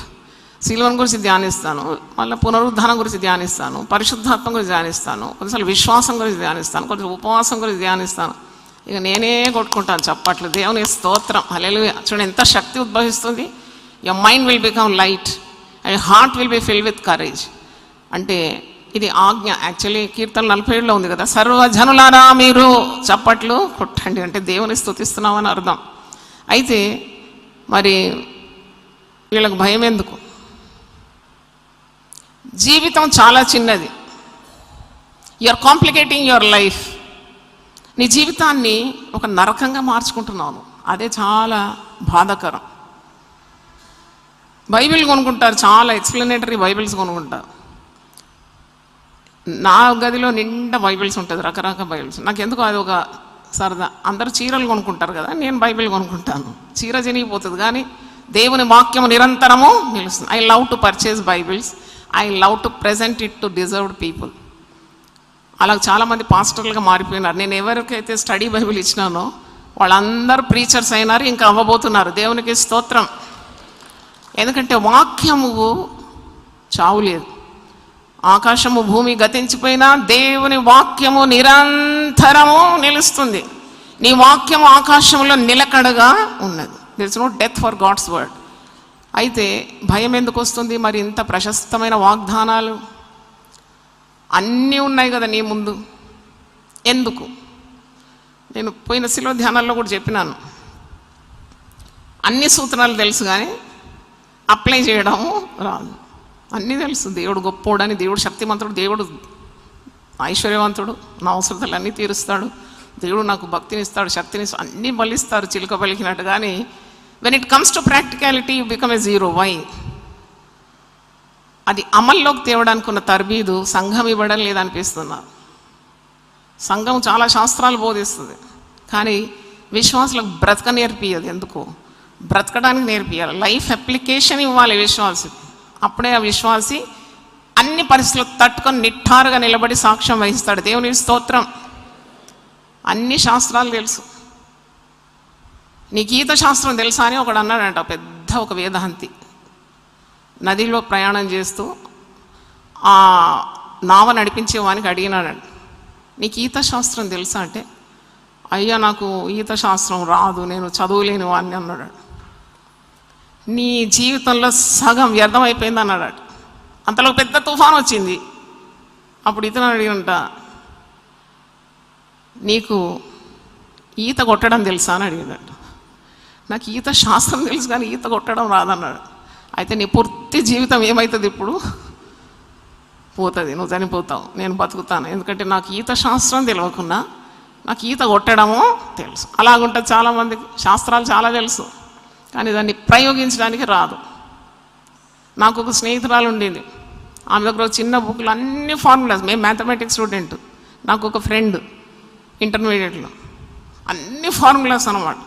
శిలువను గురించి ధ్యానిస్తాను, మళ్ళీ పునరుద్ధానం గురించి ధ్యానిస్తాను, పరిశుద్ధాత్మ గురించి ధ్యానిస్తాను, కొన్నిసార్లు విశ్వాసం గురించి ధ్యానిస్తాను, కొంచెం ఉపవాసం గురించి ధ్యానిస్తాను. ఇక నేనే కొట్టుకుంటాను చప్పట్లు. దేవుని స్తోత్రం, హల్లెలూయా. చూడండి ఎంత శక్తి ఉద్భవిస్తుంది. Your mind will become light and heart will be filled with courage. అంటే ఇది ఆజ్ఞ. యాక్చువల్లీ కీర్తన 47లో ఉంది కదా, సర్వజనులారా మీరు చప్పట్లు కొట్టండి అంటే దేవుని స్తుతిస్తున్నామని అర్థం. అయితే మరి వీళ్ళకు భయం ఎందుకు? జీవితం చాలా చిన్నది. You are complicating your life. నీ జీవితాన్ని ఒక నరకంగా మార్చుకుంటున్నాను. అదే చాలా బాధాకరం. బైబిల్ కొనుక్కుంటారు, చాలా ఎక్స్ప్లెనేటరీ బైబిల్స్ కొనుక్కుంటారు. నా గదిలో నిండా బైబిల్స్ ఉంటుంది, రకరకాల బైబిల్స్. నాకు ఎందుకు అది ఒక సరదా. అందరూ చీరలు కొనుక్కుంటారు కదా, నేను బైబిల్ కొనుక్కుంటాను. చీర చినిగిపోతుంది కానీ దేవుని వాక్యం నిరంతరము నిలుస్తుంది. I love to purchase Bibles. I love to present it to deserved people. అలా చాలామంది పాస్టర్లుగా మారిపోయినారు. నేను ఎవరికైతే స్టడీ బైబిల్ ఇచ్చినానో వాళ్ళందరూ ప్రీచర్స్ అయినారు, ఇంకా అవ్వబోతున్నారు. దేవునికి స్తోత్రం. ఎందుకంటే వాక్యము చావు లేదు. ఆకాశము భూమి గతించిపోయినా దేవుని వాక్యము నిరంతరము నిలుస్తుంది. నీ వాక్యము ఆకాశంలో నిలకడగా ఉన్నది. There is no death for God's word. అయితే భయం ఎందుకు వస్తుంది? మరి ఇంత ప్రశస్తమైన వాగ్దానాలు అన్నీ ఉన్నాయి కదా నీ ముందు, ఎందుకు? నేను పోయిన శిలువ ధ్యానాల్లో కూడా చెప్పినాను, అన్ని సూత్రాలు తెలుసు కానీ అప్లై చేయడము రాదు. అన్నీ తెలుసు. దేవుడు గొప్పోడని, దేవుడు శక్తిమంతుడు, దేవుడు ఐశ్వర్యవంతుడు, నా అవసరతలన్నీ తీరుస్తాడు, దేవుడు నాకు భక్తిని ఇస్తాడు, శక్తిని అన్నీ బలిస్తారు చిలుక పలికినట్టు. కానీ when it comes to practicality you become a zero. Why? అది అమల్లోకి తేవడానికి ఉన్న తర్బీదు సంఘం ఇవ్వడం లేదనిపిస్తున్నారు. సంఘం చాలా శాస్త్రాలు బోధిస్తుంది కానీ విశ్వాసులకు బ్రతక నేర్పియదు. ఎందుకు? బ్రతకడానికి నేర్పియాలి. లైఫ్ అప్లికేషన్ ఇవ్వాలి విశ్వాసి. అప్పుడే ఆ విశ్వాసి అన్ని పరిస్థితులకు తట్టుకొని నిట్టారుగా నిలబడి సాక్ష్యం వహిస్తాడు. దేవుని స్తోత్రం. అన్ని శాస్త్రాలు తెలుసు. నీకు ఈత శాస్త్రం తెలుసా అని ఒకడు అన్నాడంట, పెద్ద ఒక వేదాంతి. నదిలో ప్రయాణం చేస్తూ ఆ నావ నడిపించేవానికి అడిగినాడంట, నీకు ఈత శాస్త్రం తెలుసా అంటే, అయ్యా నాకు ఈత శాస్త్రం రాదు, నేను చదువులేని వాడిని అన్నాడు. నీ జీవితంలో సగం వ్యర్థం అయిపోయింది అన్నాడు. అంతలో పెద్ద తుఫాన్ వచ్చింది. అప్పుడు ఇతను అడిగినంట, నీకు ఈత కొట్టడం తెలుసా అని అడిగినట్టు. నాకు ఈత శాస్త్రం తెలుసు కానీ ఈత కొట్టడం రాదన్నాడు. అయితే నీ పూర్తి జీవితం ఏమవుతుంది? ఇప్పుడు పోతుంది, నువ్వు చనిపోతావు, నేను బతుకుతాను. ఎందుకంటే నాకు ఈత శాస్త్రం తెలియకున్నా నాకు ఈత కొట్టడము తెలుసు. అలాగుంటుంది చాలామందికి. శాస్త్రాలు చాలా తెలుసు కానీ దాన్ని ప్రయోగించడానికి రాదు. నాకు ఒక స్నేహితురాలు ఉండేది, ఆమె దగ్గర ఒక చిన్న బుక్లో అన్ని ఫార్ములాస్. మేము మ్యాథమెటిక్స్ స్టూడెంట్, నాకు ఒక ఫ్రెండ్ ఇంటర్మీడియట్లో, అన్ని ఫార్ములాస్ అన్నమాట.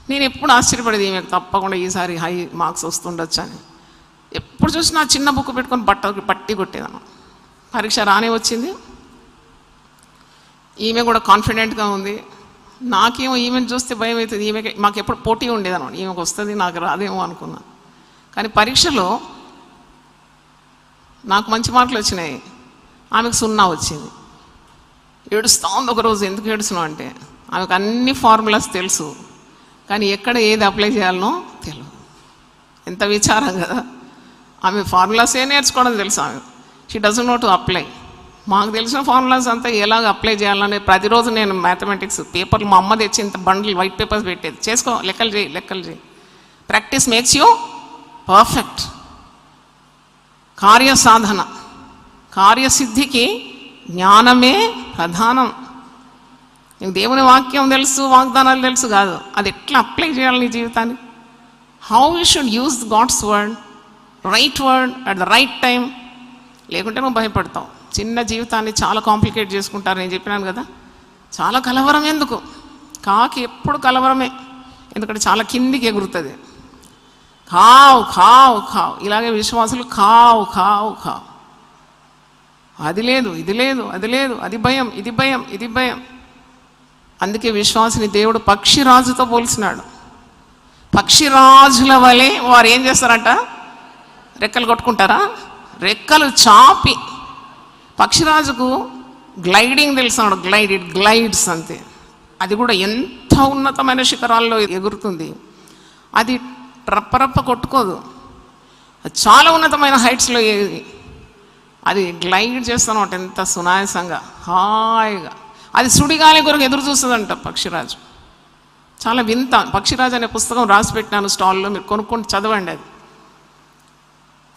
నేను ఎప్పుడు ఆశ్చర్యపడేది, ఈమెకు తప్పకుండా ఈసారి హై మార్క్స్ వస్తుండొచ్చు అని. ఎప్పుడు చూసినా చిన్న బుక్ పెట్టుకొని పట్టి కొట్టేదాను. పరీక్ష రానే వచ్చింది. ఈమె కూడా కాన్ఫిడెంట్గా ఉంది. నాకేమో ఈమెను చూస్తే భయం అవుతుంది. ఈమెకి మాకు ఎప్పుడు పోటీ ఉండేదన్నమాట, ఈమెకు వస్తుంది నాకు రాదేమో అనుకున్నాను. కానీ పరీక్షలో నాకు మంచి మార్కులు వచ్చినాయి, ఆమెకు 0 వచ్చింది. ఏడుస్తూ ఉంది ఒకరోజు. ఎందుకు ఏడుస్తున్నావు అంటే, ఆమెకు అన్ని ఫార్ములాస్ తెలుసు కానీ ఎక్కడ ఏది అప్లై చేయాలనో తెలియదు. ఎంత విచారం కదా. ఆమె ఫార్ములాసే నేర్చుకోవడం తెలుసు ఆమె. She doesn't know to apply. మాకు తెలిసిన ఫార్ములాస్ అంతా ఎలాగ అప్లై చేయాలని ప్రతిరోజు నేను మ్యాథమెటిక్స్ పేపర్లు మా అమ్మ తెచ్చి ఇంత బండిల్ వైట్ పేపర్స్ పెట్టేది. చేసుకో, లెక్కలు చేయి, లెక్కలు చేయి. Practice makes you perfect. కార్యసాధన, కార్యసిద్ధికి జ్ఞానమే ప్రధానం. నీకు దేవుని వాక్యం తెలుసు, వాగ్దానాలు తెలుసు కాదు, అది ఎట్లా అప్లై చేయాలి నీ జీవితాన్ని. How you should use God's word, right word at the right time. లేకుంటే నువ్వు భయపడతావు. చిన్న జీవితాన్ని చాలా కాంప్లికేట్ చేసుకుంటారు. నేను చెప్పినాను కదా, చాలా కలవరం. ఎందుకు? కాకి ఎప్పుడు కలవరమే. ఎందుకంటే చాలా కిందికి ఎగురుతుంది. ఖావ్ ఖావ్ ఖావ్. ఇలాగే విశ్వాసులు ఖావ్ ఖావ్ ఖావ్. అది లేదు, ఇది లేదు, అది లేదు, అది భయం, ఇది భయం, ఇది భయం. అందుకే విశ్వాసిని దేవుడు పక్షిరాజుతో పోల్చినాడు. పక్షిరాజుల వలె వారు ఏం చేస్తారంట? రెక్కలు కొట్టుకుంటారా? రెక్కలు చాపి. పక్షిరాజుకు గ్లైడింగ్ తెలుసు. గ్లైడ్, ఇట్ గ్లైడ్స్ అంతే. అది కూడా ఎంత ఉన్నతమైన శిఖరాల్లో ఎగురుతుంది. అది రప్పరప్ప కొట్టుకోదు. అది చాలా ఉన్నతమైన హైట్స్లో అది గ్లైడ్ చేస్తానమాట. ఎంత సునాయాసంగా, హాయిగా. అది సుడిగాలి కొరకు ఎదురు చూస్తుందంట పక్షిరాజు. చాలా వింత. పక్షిరాజు అనే పుస్తకం రాసి పెట్టినాను స్టాల్లో, మీరు కొనుక్కొని చదవండి. అది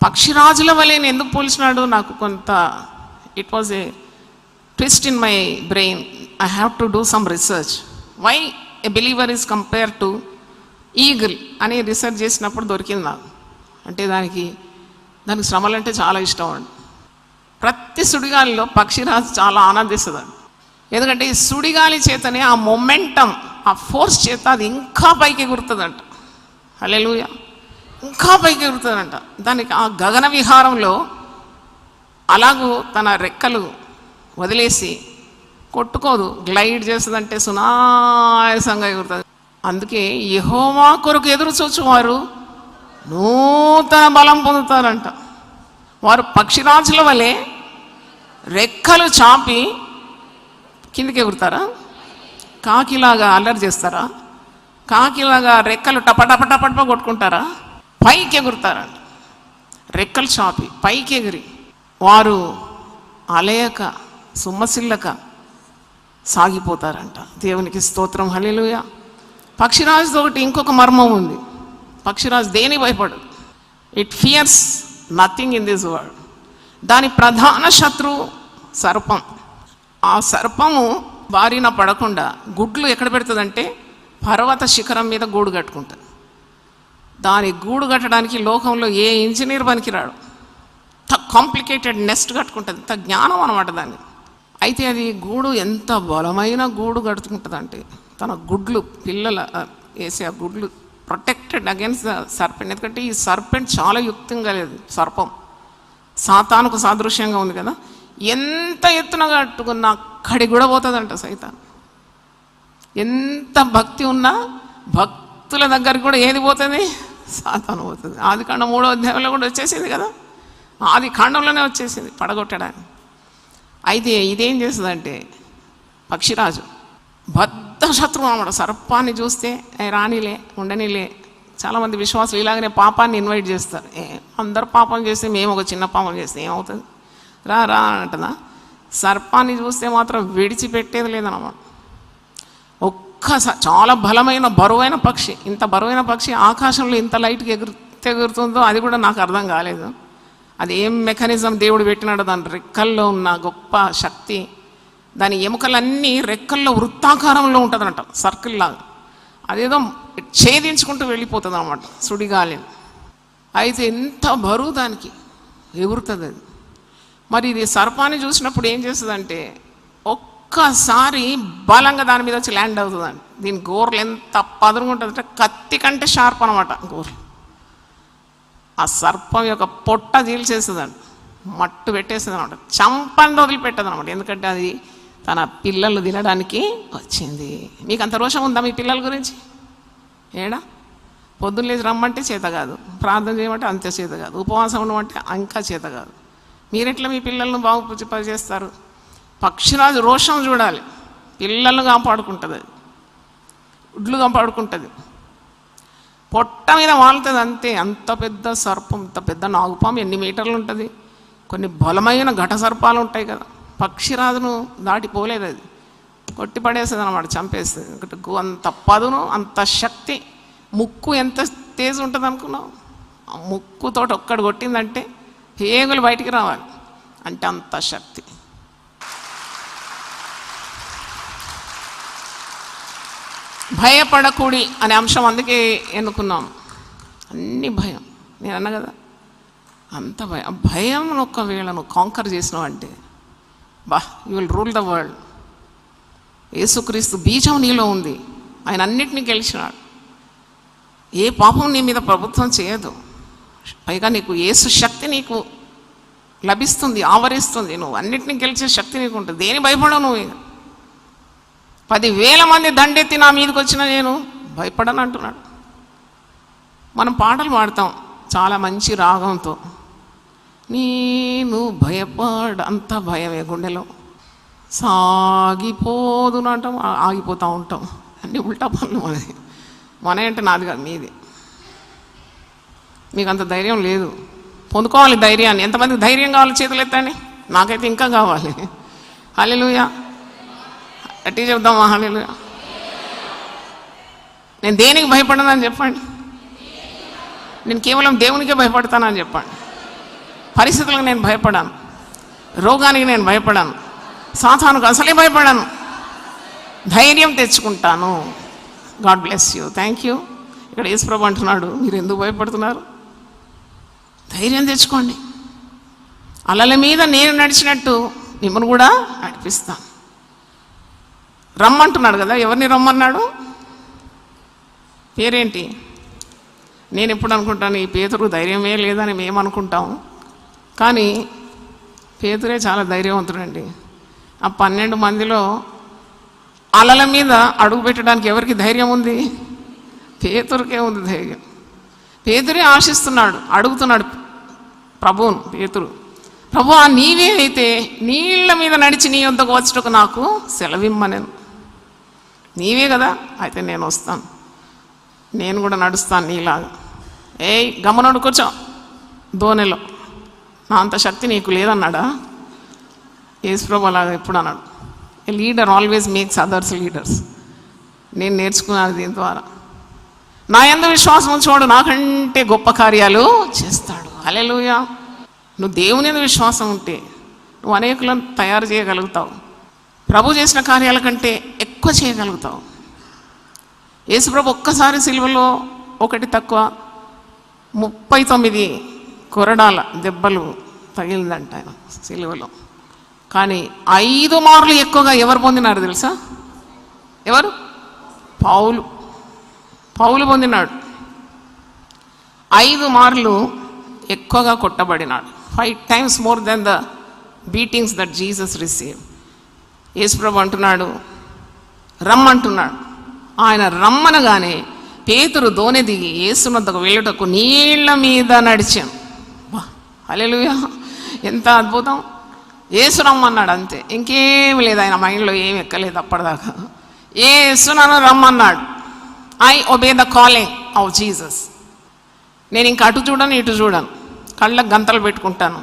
పక్షిరాజుల వలె ఎందుకు పోల్చినాడు? నాకు కొంత it was a twist in my brain. I have to do some research. Why a believer is compare to eagle అని రీసెర్చ్ చేసినప్పుడు దొరికింది నాకు. అంటే దానికి శ్రమలు అంటే చాలా ఇష్టం అండి. ప్రతి సుడిగాలిలో పక్షిరాజు చాలా ఆనందిస్తుంది. ఎందుకంటే ఈ సుడిగాలి చేతనే, ఆ మొమెంటం, ఆ ఫోర్స్ చేత అది ఇంకా పైకి ఎగురుతుందంట. హల్లెలూయా. ఇంకా పైకి ఎగురుతుందంట. దానికి ఆ గగన విహారంలో అలాగూ తన రెక్కలు వదిలేసి కొట్టుకోదు, గ్లైడ్ చేస్తుందంటే సునాయాసంగా ఎగురుతుంది. అందుకే యెహోవా కొరకు ఎదురు చూచువారు నూతన బలం పొందుతారంట. వారు పక్షిరాజుల వలె రెక్కలు చాపి కిందికి ఎగురుతారా? కాకిలాగా అల్లరి చేస్తారా? కాకిలాగా రెక్కలు టపటపటపట కొట్టుకుంటారా? పైకి ఎగురుతారంట. రెక్కలు చాపి పైకి ఎగిరి వారు అలయక సుమ్మసిల్లక సాగిపోతారంట. దేవునికి స్తోత్రం, హల్లెలూయా. పక్షిరాజుతో ఒకటి ఇంకొక మర్మం ఉంది. పక్షిరాజు దేని భయపడు. It fears nothing in this world. దాని ప్రధాన శత్రువు సర్పం. ఆ సర్పము బారిన పడకుండా గుడ్లు ఎక్కడ పెడుతుందంటే పర్వత శిఖరం మీద గూడు కట్టుకుంటుంది. దాని గూడు కట్టడానికి లోకంలో ఏ ఇంజనీర్ పనికిరాడు. ఇంత కాంప్లికేటెడ్ నెస్ట్ కట్టుకుంటుంది. ఇంత జ్ఞానం అనమాట దాన్ని. అయితే అది గూడు ఎంత బలమైన గూడు కట్టుకుంటుంది అంటే తన గుడ్లు పిల్లల వేసే ఆ గుడ్లు ప్రొటెక్టెడ్ అగైన్స్ ద సర్పెంట్. ఎందుకంటే ఈ సర్పెంట్ చాలా యుక్తంగా లేదు. సర్పం సాతానుకు సాదృశ్యంగా ఉంది కదా. ఎంత ఎత్తున కట్టుకున్నా అక్కడికి కూడా పోతుందంట సైతాన్. ఎంత భక్తి ఉన్నా భక్తుల దగ్గరికి కూడా ఏది పోతుంది? సాతాను పోతుంది. ఆదికాండం 3వ అధ్యాయంలో కూడా వచ్చేసింది కదా. ఆది కాండంలోనే వచ్చేసింది పడగొట్టడానికి. అయితే ఇదేం చేస్తుందంటే పక్షిరాజు బద్ధ శత్రువు అన్నమాట. సర్పాన్ని చూస్తే రానిలే ఉండనిలే. చాలామంది విశ్వాసులు ఇలాగనే పాపాన్ని ఇన్వైట్ చేస్తారు. అందరు పాపం చేస్తే మేము ఒక చిన్న పాపం చేస్తే ఏమవుతుంది? రా రా అంటుందా. సర్పాన్ని చూస్తే మాత్రం విడిచిపెట్టేది లేదన్నమాట. ఒక్కసారి చాలా బలమైన బరువైన పక్షి. ఇంత బరువైన పక్షి ఆకాశంలో ఇంత లైట్గా ఎగురుతుందో అది కూడా నాకు అర్థం కాలేదు. అది ఏం మెకానిజం దేవుడు పెట్టినాడో దాని రెక్కల్లో ఉన్న గొప్ప శక్తి. దాని ఎముకలన్నీ రెక్కల్లో వృత్తాకారంలో ఉంటుందంట, సర్కిల్ లాగా. అదేదో ఛేదించుకుంటూ వెళ్ళిపోతుంది అన్నమాట సుడిగాలిని. అయితే ఎంత బరువు దానికి ఎగురుతుంది అది. మరి ఇది సర్పాన్ని చూసినప్పుడు ఏం చేస్తుందంటే ఒక్కసారి బలంగా దాని మీద వచ్చి ల్యాండ్ అవుతుందండి. దీని గోర్లు ఎంత పదురుగా ఉంటుందంటే కత్తి కంటే షార్ప్ అనమాట గోర్లు. ఆ సర్పం యొక్క పొట్ట చీల్చేస్తుందండి, మట్టు పెట్టేస్తుంది అనమాట. చంపని వదిలిపెట్టదు అనమాట. ఎందుకంటే అది తన పిల్లలు తినడానికి వచ్చింది. మీకు అంత రోషం ఉందా మీ పిల్లల గురించి? ఏడా పొద్దున్న లేచి రమ్మంటే చేత కాదు, ప్రార్థన చేయమంటే అంతే చేత కాదు, ఉపవాసం ఉండమంటే ఇంకా చేత కాదు. మీరెట్లా మీ పిల్లలను బాగు చేస్తారు? పక్షిరాజు రోషం చూడాలి. పిల్లలను కాపాడుకుంటుంది, అది గుడ్లు కాపాడుకుంటుంది, పొట్ట మీద వాళ్తుంది అంతే. అంత పెద్ద సర్పం, అంత పెద్ద నాగుపాము ఎన్ని మీటర్లు ఉంటుంది. కొన్ని బలమైన ఘట సర్పాలు ఉంటాయి కదా. పక్షిరాజును దాటిపోలేదు, అది కొట్టి పడేస్తుంది అనమాట, చంపేస్తుంది. ఎందుకంటే అంత పదును, అంత శక్తి. ముక్కు ఎంత తేజ్ ఉంటుంది అనుకున్నావు? ఆ ముక్కుతోటి ఒక్కడు కొట్టిందంటే పేగులు బయటికి రావాలి, అంటే అంత శక్తి. భయపడకూడి అనే అంశం అందుకే ఎన్నుకున్నాం. అన్ని భయం. నేను అన్నా కదా, అంత భయం. భయం ఒకవేళ నువ్వు కాంకర్ చేసినావు అంటే you will rule the world. యేసుక్రీస్తు బీజం నీలో ఉంది, ఆయన అన్నిటినీ గెలిచినాడు. ఏ పాపం నీ మీద ప్రభుత్వం చేయదు. పైగా నీకు యేసు శక్తి నీకు లభిస్తుంది, ఆవరిస్తుంది. నువ్వు అన్నిటినీ గెలిచే శక్తి నీకు ఉంటుంది. దేని భయపడవు నువ్వు. 10,000 మంది దండెత్తి నా మీదకి వచ్చినా నేను భయపడను అంటున్నాడు. మనం పాటలు పాడతాం చాలా మంచి రాగంతో. నేను అంత భయమే గుండెలో సాగిపోదును అంటాం, ఆగిపోతూ ఉంటాం. అన్నీ ఉల్టా పనులు మన అంటే నాది కాదు, మీది. మీకు అంత ధైర్యం లేదు. పొందుకోవాలి ధైర్యాన్ని. ఎంతమందికి ధైర్యం కావాలి? చేతులు ఎత్తండి. నాకైతే ఇంకా కావాలి. హల్లెలూయా. గట్టి చెప్దామా? హల్లెలూయా. నేను దేనికి భయపడనని చెప్పండి. నేను కేవలం దేవునికే భయపడతానని చెప్పండి. పరిస్థితులకు నేను భయపడాను, రోగానికి నేను భయపడాను, సాతానుకు అసలే భయపడాను. ధైర్యం తెచ్చుకుంటాను. God bless you. Thank you. ఇక్కడ యేసుప్రభు అంటున్నాడు, మీరు ఎందుకు భయపడుతున్నారు? ధైర్యం తెచ్చుకోండి. అలల మీద నేను నడిచినట్టు మిమ్మల్ని కూడా నడిపిస్తాను. రమ్మంటున్నాడు కదా. ఎవరిని రమ్మన్నాడు? పేరేంటి? నేను ఎప్పుడు అనుకుంటాను ఈ పేతురు ధైర్యమే లేదని మేము అనుకుంటాం. కానీ పేతురే చాలా ధైర్యవంతుడండి. ఆ 12 మందిలో అలల మీద అడుగు పెట్టడానికి ఎవరికి ధైర్యం ఉంది? పేతురుకే ఉంది ధైర్యం. పేతురే ఆశిస్తున్నాడు, అడుగుతున్నాడు, ప్రభువును పేతురు, ప్రభువా నీవే అయితే నీళ్ళ మీద నడిచి నీ వద్దకు వచ్చటకు నాకు సెలవిమ్మనేను. నీవే కదా, అయితే నేను వస్తాను, నేను కూడా నడుస్తాను నీలాగా. ఏయ్ గమనుడు కూర్చో దోనెలో, నా అంత శక్తి నీకు లేదన్నాడా? యేసుప్రభు అలాగా ఎప్పుడు అన్నాడు? A leader always makes others leaders. నేను నేర్చుకున్నాను దీని ద్వారా. నా యందు విశ్వాసం చూడు, నాకంటే గొప్ప కార్యాలు చేస్తాడు. హల్లెలూయా. నువ్వు దేవుని యందు విశ్వాసం ఉంటే నువ్వు అనేకులను తయారు చేయగలుగుతావు. ప్రభు చేసిన కార్యాల కంటే ఎక్కువ చేయగలుగుతావు. యేసుప్రభు ఒక్కసారి సిలువలో ఒకటి తక్కువ 39 కొరడాల దెబ్బలు తగిలిందంట ఆయన సిలువలో. కానీ 5 మార్లు ఎక్కువగా ఎవరు పొందినారు తెలుసా? ఎవరు? పౌలు పొందినాడు. 5 మార్లు ఎక్కువగా కొట్టబడినాడు. 5 times more than the beatings that Jesus received. యేసుప్రభు అంటున్నాడు రమ్మంటున్నాడు. ఆయన రమ్మనగానే పేతురు దోణి దిగి యేసునొద్దకు వెళ్ళుటకు నీళ్ల మీద నడిచాను. హల్లెలూయా, ఎంత అద్భుతం! యేసు రమ్మన్నాడు అంతే, ఇంకేం లేదు. ఆయన మైండ్లో ఏం ఎక్కలేదు అప్పటిదాకా. యేసు నన్ను రమ్మన్నాడు. I obey the calling of Jesus. నేను ఇంక అటు చూడను ఇటు చూడను, కళ్ళకు గంతలు పెట్టుకుంటాను.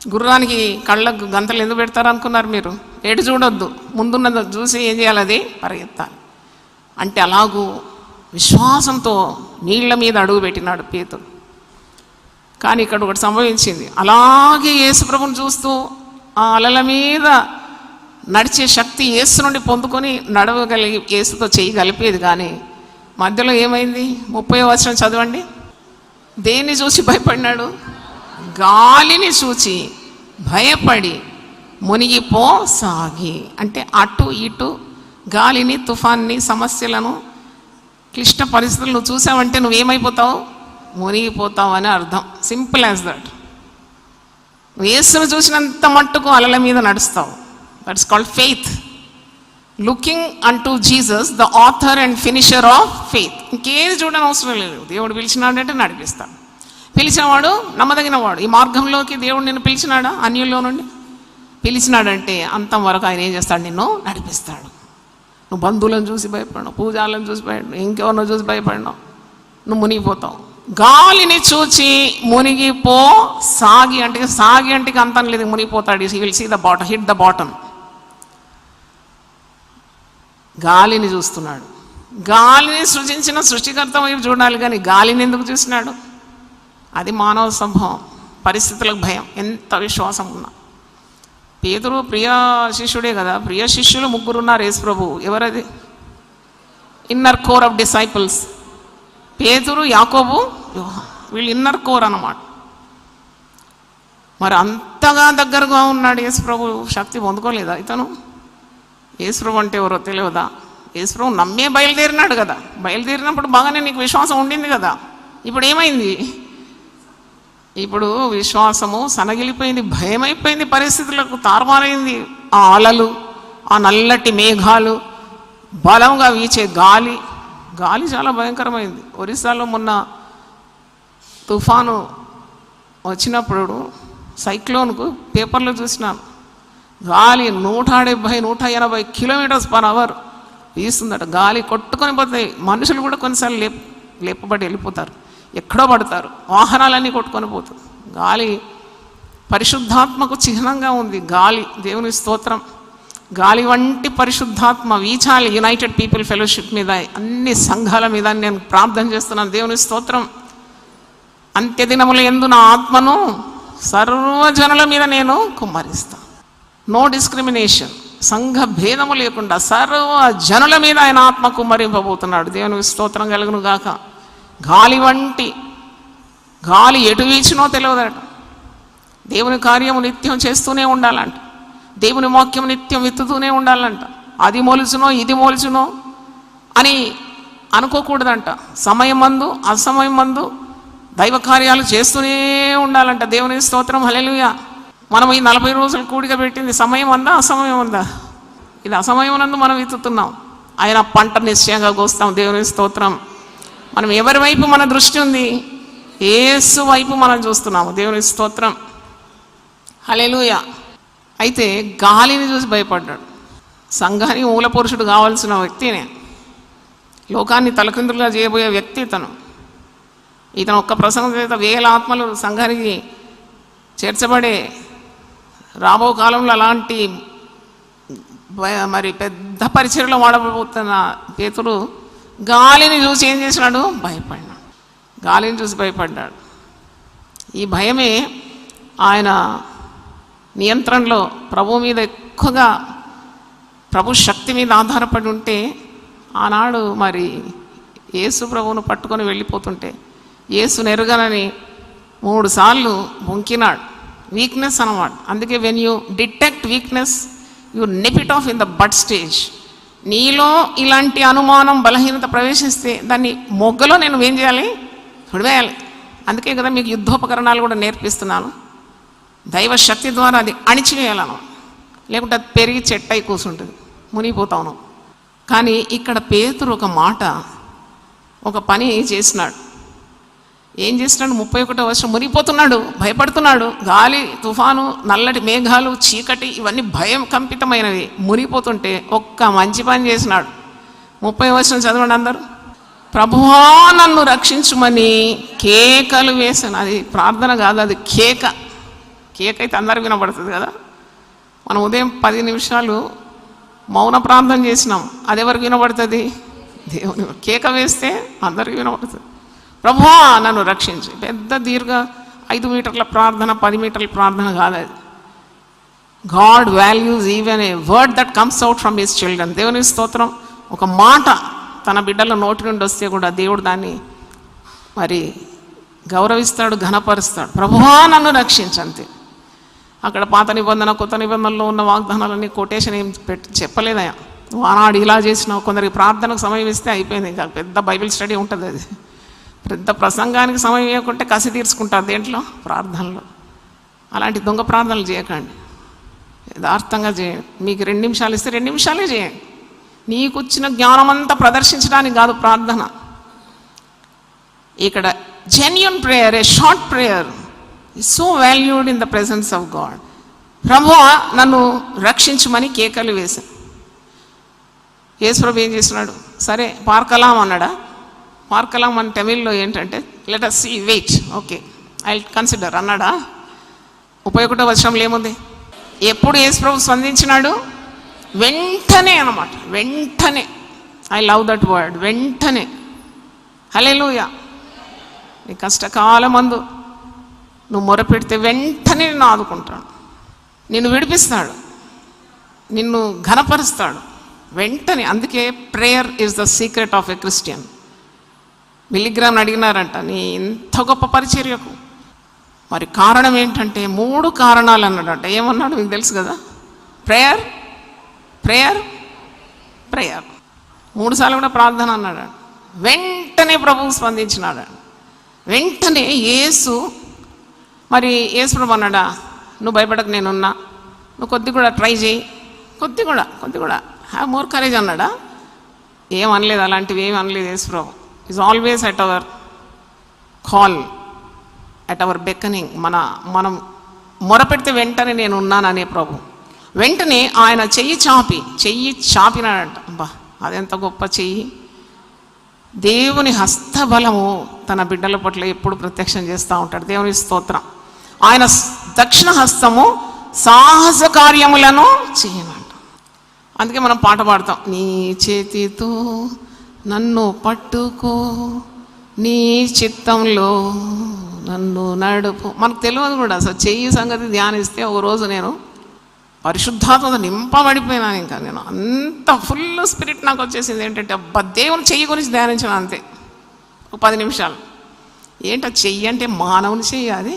గుర్రానికి కళ్ళకు గంతలు ఎందుకు పెడతారు అనుకున్నారు మీరు? ఎటు చూడొద్దు, ముందున్నది చూసి ఏం చేయాలి, అది పరిగెత్తాలి. అంటే అలాగూ విశ్వాసంతో నీళ్ల మీద అడుగు పెట్టినాడు పేతురు. కానీ ఇక్కడ ఒకటి సంభవించింది. అలాగే యేసుప్రభుని చూస్తూ ఆ అలల మీద నడిచే శక్తి యేసు నుండి పొందుకొని నడవగలిగి యేసుతో చెయ్యి కలిపేది. కానీ మధ్యలో ఏమైంది? 30వ వచనం చదవండి. దేన్ని చూసి భయపడినాడు? గాలిని చూచి భయపడి మునిగిపోసాగి. అంటే అటు ఇటు గాలిని, తుఫాన్ని, సమస్యలను, క్లిష్ట పరిస్థితులు నువ్వు చూసావంటే నువ్వేమైపోతావు? మునిగిపోతావు అని అర్థం. Simple as that. నువ్వు యేసును చూసినంత మట్టుకు అలల మీద నడుస్తావు. That's called faith. Looking unto Jesus the author and finisher of faith. ఇంకేది చూడని అవసరం లేదు. దేవుడు పిలిచినాడంటే నడిపిస్తాడు. పిలిచినవాడు నమ్మదగినవాడు. ఈ మార్గంలోకి దేవుడు నిన్ను పిలిచినాడా? అన్యుల్లో నుండి పిలిచినాడంటే అంతం వరకు ఆయన ఏం చేస్తాడు? నిన్ను నడిపిస్తాడు. నువ్వు బంధువులను చూసి భయపడినావు, పూజాలను చూసి భయపడినావు, ఇంకెవరినో చూసి భయపడినావు, నువ్వు మునిగిపోతావు. గాలిని చూచి మునిగిపో సాగి. అంటే సాగి అంటే అంతం లేదు, మునిగిపోతాడు. He will see the bottom, hit the bottom. గాలిని చూస్తున్నాడు. గాలిని సృజించిన సృష్టికర్త వైపు చూడాలి, కానీ గాలిని ఎందుకు చూసినాడు? అది మానవ సంభవం. పరిస్థితులకు భయం. ఎంత విశ్వాసం ఉన్నా. పేతురు ప్రియ శిష్యుడే కదా. ప్రియ శిష్యులు 3 ఉన్నారు యేసు ప్రభు. ఎవరది? Inner core of disciples. పేతురు, యాకోబు, యోహాను. వీళ్ళు ఇన్నర్ కోర్ అన్నమాట. మరి అంతగా దగ్గరగా ఉన్నాడు యేసు ప్రభు. శక్తి పొందుకోలేదా ఇతను? యేసు ప్రభు అంటే ఎవరో తెలియదా? యేసు ప్రభు నమ్మే బయలుదేరినాడు కదా. బయలుదేరినప్పుడు బాగానే నీకు విశ్వాసం ఉండింది కదా. ఇప్పుడు ఏమైంది? ఇప్పుడు విశ్వాసము సనగిలిపోయింది, భయమైపోయింది, పరిస్థితులకు తారుమారైంది. ఆ అలలు, ఆ నల్లటి మేఘాలు, బలంగా వీచే గాలి. గాలి చాలా భయంకరమైంది. ఒరిస్సాలో మొన్న తుఫాను వచ్చినప్పుడు సైక్లోన్కు పేపర్లో చూసినాను. గాలి 170-180 km/h వీస్తుందట. గాలి కొట్టుకొని పోతాయి. మనుషులు కూడా కొన్నిసార్లు లేపబడి వెళ్ళిపోతారు, ఎక్కడో పడతారు. వాహనాలన్నీ కొట్టుకొని పోతుంది. గాలి పరిశుద్ధాత్మకు చిహ్నంగా ఉంది. గాలి దేవుని స్తోత్రం. గాలి వంటి పరిశుద్ధాత్మ వీచాలి యునైటెడ్ పీపుల్ ఫెలోషిప్ మీద, అన్ని సంఘాల మీద. నేను ప్రార్థన చేస్తున్నాను, దేవుని స్తోత్రం. అంత్యదినముల యందు నా ఆత్మను సర్వజనుల మీద నేను కుమ్మరిస్తాను. No discrimination. సంఘ భేదము లేకుండా సర్వ జనుల మీద ఆయన ఆత్మ కుమ్మరింపబోతున్నాడు. దేవుని స్తోత్రం కలుగును గాక. గాలి వంటి గాలి ఎటు వీచినో తెలియదట. దేవుని కార్యము నిత్యం చేస్తూనే ఉండాలంట. దేవుని వాక్యం నిత్యం విత్తుతూనే ఉండాలంట. అది మొలుచునో ఇది మొలుచునో అని అనుకోకూడదంట. సమయం మందు అసమయం మందు దైవ కార్యాలు చేస్తూనే ఉండాలంట. దేవుని స్తోత్రం. హల్లెలూయా. మనం ఈ 40 రోజులు కూడిక పెట్టింది సమయం ఉందా అసమయం ఉందా? ఇది అసమయం నందు మనం విత్తుతున్నాం. ఆయన పంట నిశ్చయంగా కోస్తాం. దేవుని స్తోత్రం. మనం ఎవరి వైపు మన దృష్టి ఉంది? యేసు వైపు మనం చూస్తున్నాము. దేవుని స్తోత్రం, హల్లెలూయా. అయితే గాలిని చూసి భయపడ్డాడు. సంఘానికి మూల పురుషుడు కావాల్సిన వ్యక్తినే, లోకాన్ని తలకిందులుగా చేయబోయే వ్యక్తి ఇతను ఒక్క ప్రసంగం చేత 1000 ఆత్మలు సంఘానికి చేర్చబడే రాబో కాలంలో అలాంటి మరి పెద్ద పరిచర్యలో వాడబోతున్న పేతురు గాలిని చూసి ఏం చేసినాడు? భయపడినాడు. గాలిని చూసి భయపడ్డాడు. ఈ భయమే ఆయన నియంత్రణలో ప్రభు మీద ఎక్కువగా, ప్రభు శక్తి మీద ఆధారపడి ఉంటే ఆనాడు మరి యేసు ప్రభువును పట్టుకొని వెళ్ళిపోతుంటే యేసు నెరుగనని 3 సార్లు వొంకినాడు. వీక్నెస్ అన్నమాట. అందుకే when you detect weakness you nip it off in the bud stage. నీలో ఇలాంటి అనుమానం, బలహీనత ప్రవేశిస్తే దాన్ని మొగ్గలో నేను ఏం చేయాలి? విడివేయాలి. అందుకే కదా మీకు యుద్ధోపకరణాలు కూడా నేర్పిస్తున్నాను. దైవ శక్తి ద్వారా అది అణిచివేయాలను, లేకుంటే అది పెరిగి చెట్టై కూర్చుంటుంది, మునిగిపోతాను. కానీ ఇక్కడ పేతురు ఒక మాట, ఒక పని చేసినాడు. ఏం చేసినాడు? 31వ వచనం, మునిగిపోతున్నాడు, భయపడుతున్నాడు. గాలి, తుఫాను, నల్లటి మేఘాలు, చీకటి ఇవన్నీ భయం కంపితమైనవి. మునిగిపోతుంటే ఒక్క మంచి పని చేసినాడు. 30వ వచనం చదవండి అందరూ. ప్రభువా నన్ను రక్షించుమని కేకలు వేసాను. అది ప్రార్థన కాదు, అది కేక. కేక అయితే అందరికి వినపడుతుంది కదా. మనం ఉదయం 10 నిమిషాలు మౌన ప్రార్థన చేసినాం, అది ఎవరికి వినపడుతుంది? దేవుని. కేక వేస్తే అందరికీ వినపడుతుంది. ప్రభువా నన్ను రక్షించి. పెద్ద దీర్ఘ 5 మీటర్ల ప్రార్థన, 10 మీటర్ల ప్రార్థన కాదు అది. God values even a word that comes out from his children. దేవుని స్తోత్రం. ఒక మాట తన బిడ్డల నోటి నుండి వస్తే కూడా దేవుడు దాన్ని మరి గౌరవిస్తాడు, ఘనపరుస్తాడు. ప్రభువా నన్ను రక్షించంతే. అక్కడ పాత నిబంధన, కొత్త నిబంధనలో ఉన్న వాగ్దానాలన్నీ కొటేషన్ ఏం చెప్పలేదయా. నువ్వు ఆనాడు ఇలా చేసినావు. కొందరికి ప్రార్థనకు సమయం ఇస్తే అయిపోయింది, ఇంకా పెద్ద బైబిల్ స్టడీ ఉంటుంది. అది పెద్ద ప్రసంగానికి సమయం ఇవ్వకుంటే కసి తీర్చుకుంటారు దేంట్లో? ప్రార్థనలో. అలాంటి దొంగ ప్రార్థనలు చేయకండి, యథార్థంగా చేయండి. మీకు 2 నిమిషాలు ఇస్తే 2 నిమిషాలే చేయండి. నీకు వచ్చిన జ్ఞానం అంతా ప్రదర్శించడానికి కాదు ప్రార్థన. ఇక్కడ genuine prayer, A short prayer is so valued in the presence of God. ప్రభువా నన్ను రక్షించమని కేకలు వేశాను. యేసుప్రభు ఏం చేస్తున్నాడు? సరే పార్కలాం అన్నాడా? పార్కలాం అని తమిళ్లో ఏంటంటే let us see, wait, okay, I consider అన్నాడా? 31వ వచనంలో ఏముంది? ఎప్పుడు యేసుప్రభు స్పందించినాడు? వెంటనే అన్నమాట. వెంటనే. ఐ లవ్ దట్ వర్డ్, వెంటనే. హల్లెలూయా. నీ కష్టకాలమందు నువ్వు మొరపెడితే వెంటనే నిన్ను ఆదుకుంటాడు, నిన్ను విడిపిస్తాడు, నిన్ను ఘనపరుస్తాడు వెంటనే. అందుకే prayer is the secret of a Christian. Billy Graham అడిగినారంట, నీ ఇంత గొప్ప పరిచర్యకు మరి కారణం ఏంటంటే 3 కారణాలు అన్నాడంట. ఏమన్నాడు మీకు తెలుసు కదా? Prayer, prayer, prayer. 3 సార్లు కూడా ప్రార్థన అన్నాడు. వెంటనే ప్రభువు స్పందించినాడు. వెంటనే యేసు మరి యేసుప్రభు అన్నాడా, నువ్వు భయపడక నేనున్నా, నువ్వు కొద్ది కూడా ట్రై చేయి, కొద్ది కూడా హ్యావ్ మోర్ కరేజ్ అన్నాడా? ఏమనలేదు, అలాంటివి ఏమి అనలేదు. యేసుప్రభు is always at our call, at our beckoning. మనం మొరపెడితే వెంటనే నేను ఉన్నాననే ప్రభు. వెంటనే ఆయన చెయ్యి చాపినాడంట. అబ్బా, అదెంత గొప్ప చెయ్యి! దేవుని హస్తబలము తన బిడ్డల పట్ల ఎప్పుడు ప్రత్యక్షం చేస్తూ ఉంటాడు. దేవుని స్తోత్రం. ఆయన దక్షిణ హస్తము సాహస కార్యములను చేయనంట. అందుకే మనం పాట పాడతాం, నీ చేతితో నన్ను పట్టుకో, నీ చిత్తంలో నన్ను నడుపు. మనకు తెలియదు కూడా అసలు చెయ్యి సంగతి ధ్యానిస్తే. ఒక రోజు నేను పరిశుద్ధాత్మతో నింపబడిపోయినాను. ఇంకా నేను అంత ఫుల్ స్పిరిట్ నాకు వచ్చేసింది. ఏంటంటే అబ్బా, దేవుని చెయ్యి గురించి ధ్యానించిన అంతే ఒక 10 నిమిషాలు. ఏంటో చెయ్యి అంటే మానవుని చెయ్యి, అది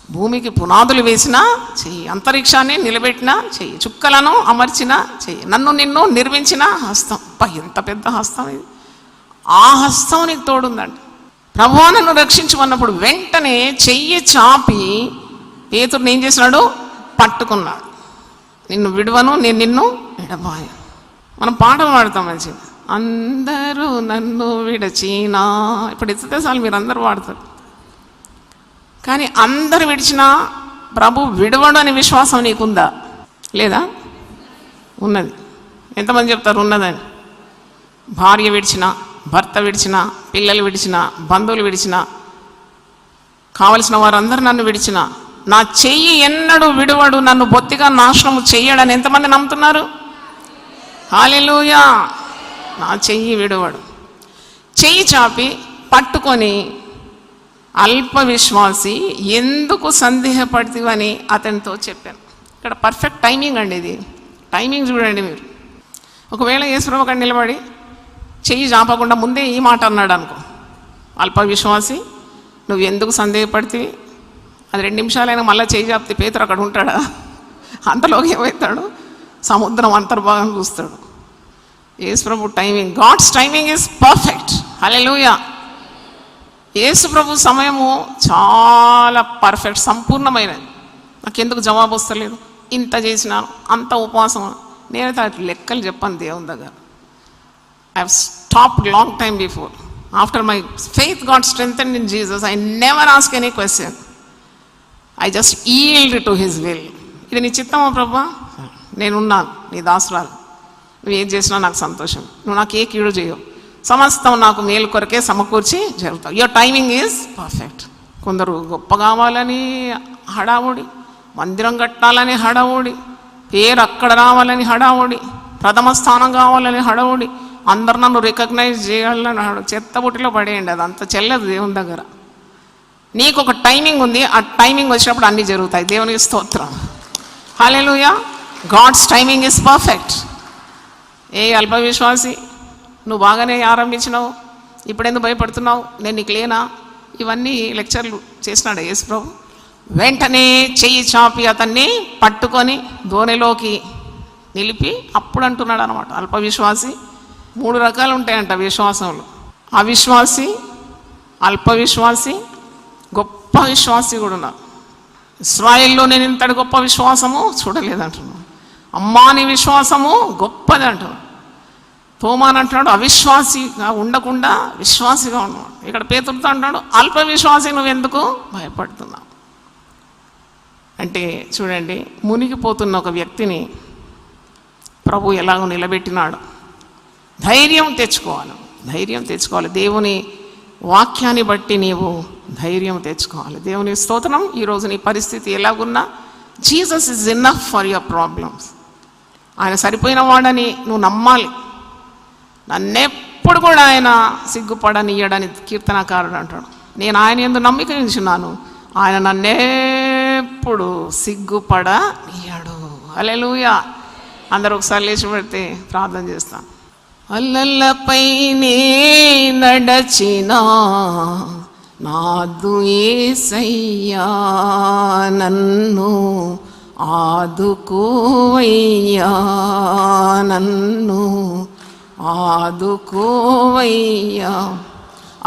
భూమికి పునాదులు వేసిన చెయ్యి, అంతరిక్షాన్ని నిలబెట్టిన చెయ్యి, చుక్కలను అమర్చిన చెయ్యి, నన్ను నిన్ను నిర్మించిన హస్తం. అబ్బా, ఎంత పెద్ద హస్తం ఇది! ఆ హస్తం నీకు తోడుందంట. ప్రభువా నన్ను రక్షించమన్నప్పుడు వెంటనే చెయ్యి చాపి పేతురుని ఏం చేసినాడు? పట్టుకున్నాడు. నిన్ను విడువను, నేను నిన్ను విడబాయను. మనం పాటలు పాడతాం మంచిగా, అందరూ నన్ను విడచీనా. ఇప్పుడు ఎత్తితే చాలు మీరు అందరూ పాడతారు. కానీ అందరు విడిచినా ప్రభు విడవడు అనే విశ్వాసం నీకుందా? లేదా? ఉన్నది. ఎంతమంది చెప్తారు ఉన్నదని? భార్య విడిచినా, భర్త విడిచినా, పిల్లలు విడిచినా, బంధువులు విడిచినా, కావలసిన వారందరూ నన్ను విడిచినా నా చెయ్యి ఎన్నడూ విడువడు, నన్ను బొత్తిగా నాశనము చెయ్యడని ఎంతమంది నమ్ముతున్నారు? హల్లెలూయా. నా చెయ్యి విడువడు. చెయ్యి చాపి పట్టుకొని అల్ప విశ్వాసి ఎందుకు సందేహపడుతీవని అతనితో చెప్పాను. ఇక్కడ పర్ఫెక్ట్ టైమింగ్ అండి ఇది. టైమింగ్ చూడండి మీరు. ఒకవేళ యేసుప్రభు అక్కడ నిలబడి చెయ్యి చాపకుండా ముందే ఈ మాట అన్నాడు అనుకో, అల్ప విశ్వాసి నువ్వు ఎందుకు సందేహపడితే, అది 2 నిమిషాలైనా మళ్ళీ చెయ్యి చాపితే పేతురు అక్కడ ఉంటాడా? అంతలోకి ఏమవుతాడు? సముద్రం అంతర్భాగం చూస్తాడు. యేసుప్రభు timing, God's timing is perfect. హల్లెలూయా. యేసుప్రభు సమయము చాలా పర్ఫెక్ట్, సంపూర్ణమైనది. నాకెందుకు జవాబు వస్తలేదు? ఇంత చేసినాను, అంత ఉపవాసం. నేనైతే అట్లా లెక్కలు చెప్పాను దేవుని దగ్గర. I have stopped long time before. After my faith got strengthened in Jesus, I never ask any question. I just yield to his will. ఇది నీ చిత్తమా ప్రభా? నేనున్నాను, నీ దాసురాలు. నువ్వు ఏం చేసినా నాకు సంతోషం. నువ్వు నాకు ఏ కీడు చేయవు. సమస్తం నాకు మేలు కొరకే సమకూర్చి జరుగుతావు. Your timing is perfect. కొందరు గొప్ప కావాలని హడావుడి, మందిరం కట్టాలని హడావుడి, పేరు అక్కడ రావాలని హడావుడి, ప్రథమ స్థానం కావాలని హడావుడి, అందరు నన్ను రికగ్నైజ్ చేయాలని చెత్తబుట్టిలో పడేయండి. అది అంత చెల్లదు దేవుని దగ్గర. నీకు ఒక టైమింగ్ ఉంది. ఆ టైమింగ్ వచ్చినప్పుడు అన్నీ జరుగుతాయి. దేవునికి స్తోత్రం. హల్లెలూయా. God's timing is perfect. ఏ అల్ప విశ్వాసి, నువ్వు బాగానే ఆరంభించినావు, ఇప్పుడెందుకు భయపడుతున్నావు? నేను నీకు లేనా? ఇవన్నీ లెక్చర్లు చేసినాడు యేసుప్రభు. వెంటనే చెయ్యి చాపి అతన్ని పట్టుకొని దోణిలోకి నిలిపి అప్పుడు అంటున్నాడు అనమాట, అల్ప విశ్వాసి. 3 రకాలు ఉంటాయంట విశ్వాసంలో. అవిశ్వాసి, అల్ప విశ్వాసి, గొప్ప విశ్వాసి కూడా ఉన్నారు. ఇశ్రాయేల్లో నేను ఇంతటి గొప్ప విశ్వాసము చూడలేదంటున్నాను. అమ్మాని విశ్వాసము గొప్పది అంటున్నాడు. తోమాన్ అంటున్నాడు అవిశ్వాసిగా ఉండకుండా విశ్వాసిగా ఉన్నాడు. ఇక్కడ పేతురుతో అంటున్నాడు అల్ప విశ్వాసి నువ్వు ఎందుకు భయపడుతున్నావు అంటే. చూడండి, మునిగిపోతున్న ఒక వ్యక్తిని ప్రభు ఎలాగో నిలబెట్టినాడు. ధైర్యం తెచ్చుకోవాలి, ధైర్యం తెచ్చుకోవాలి. దేవుని వాక్యాన్ని బట్టి నీవు ధైర్యం తెచ్చుకోవాలి. దేవుని స్తోత్రం. ఈరోజు నీ పరిస్థితి ఎలాగున్నా Jesus is enough for your problems. ఆయన సరిపోయిన వాడని నువ్వు నమ్మాలి. నన్నెప్పుడు కూడా ఆయన సిగ్గుపడనియ్యడని కీర్తనకారుడు అంటాడు. నేను ఆయన యందు నమ్మిక ఉంచున్నాను, ఆయన నన్నెప్పుడు సిగ్గుపడనియ్యడు. హల్లెలూయా. అందరూ ఒకసారి లేచి పెడితే ప్రార్థన చేస్తాం. అల్లల్లపైనే నడచినా నాదు యేసయ్యా, నన్ను ఆదుకోవయ్యా, నన్ను ఆదుకోవయ్యా.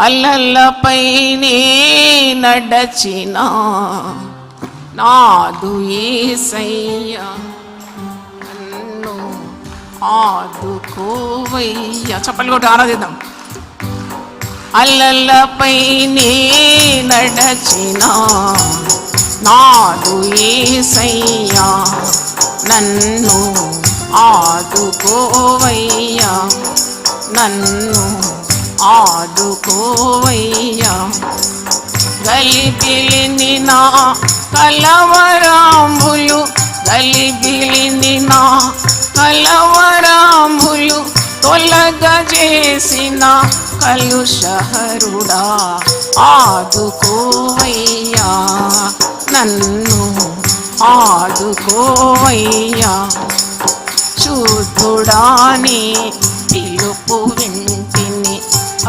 అల్లల్లపైనే నడచినా నాదు యేసయ్యా, నన్ను ఆదుకోవయ్యా. చప్పలు కొట్టి ఆరాధిద్దాం. అల్లల్లపైనే నడచినా నాదు యేసయ్యా, నన్ను ఆదుకోవయ్యా, నన్ను ఆదుకోవయ్యా. గలిబిలిని నా కలవరాములు, గలిబిలిని నా కలవరాములు తొలగజేసిన కలుషహరుడా, ఆదుకోవయ్యా, నన్ను ఆదుకోవయ్యా. శుద్ధుడాని పిలుపు వింటిని,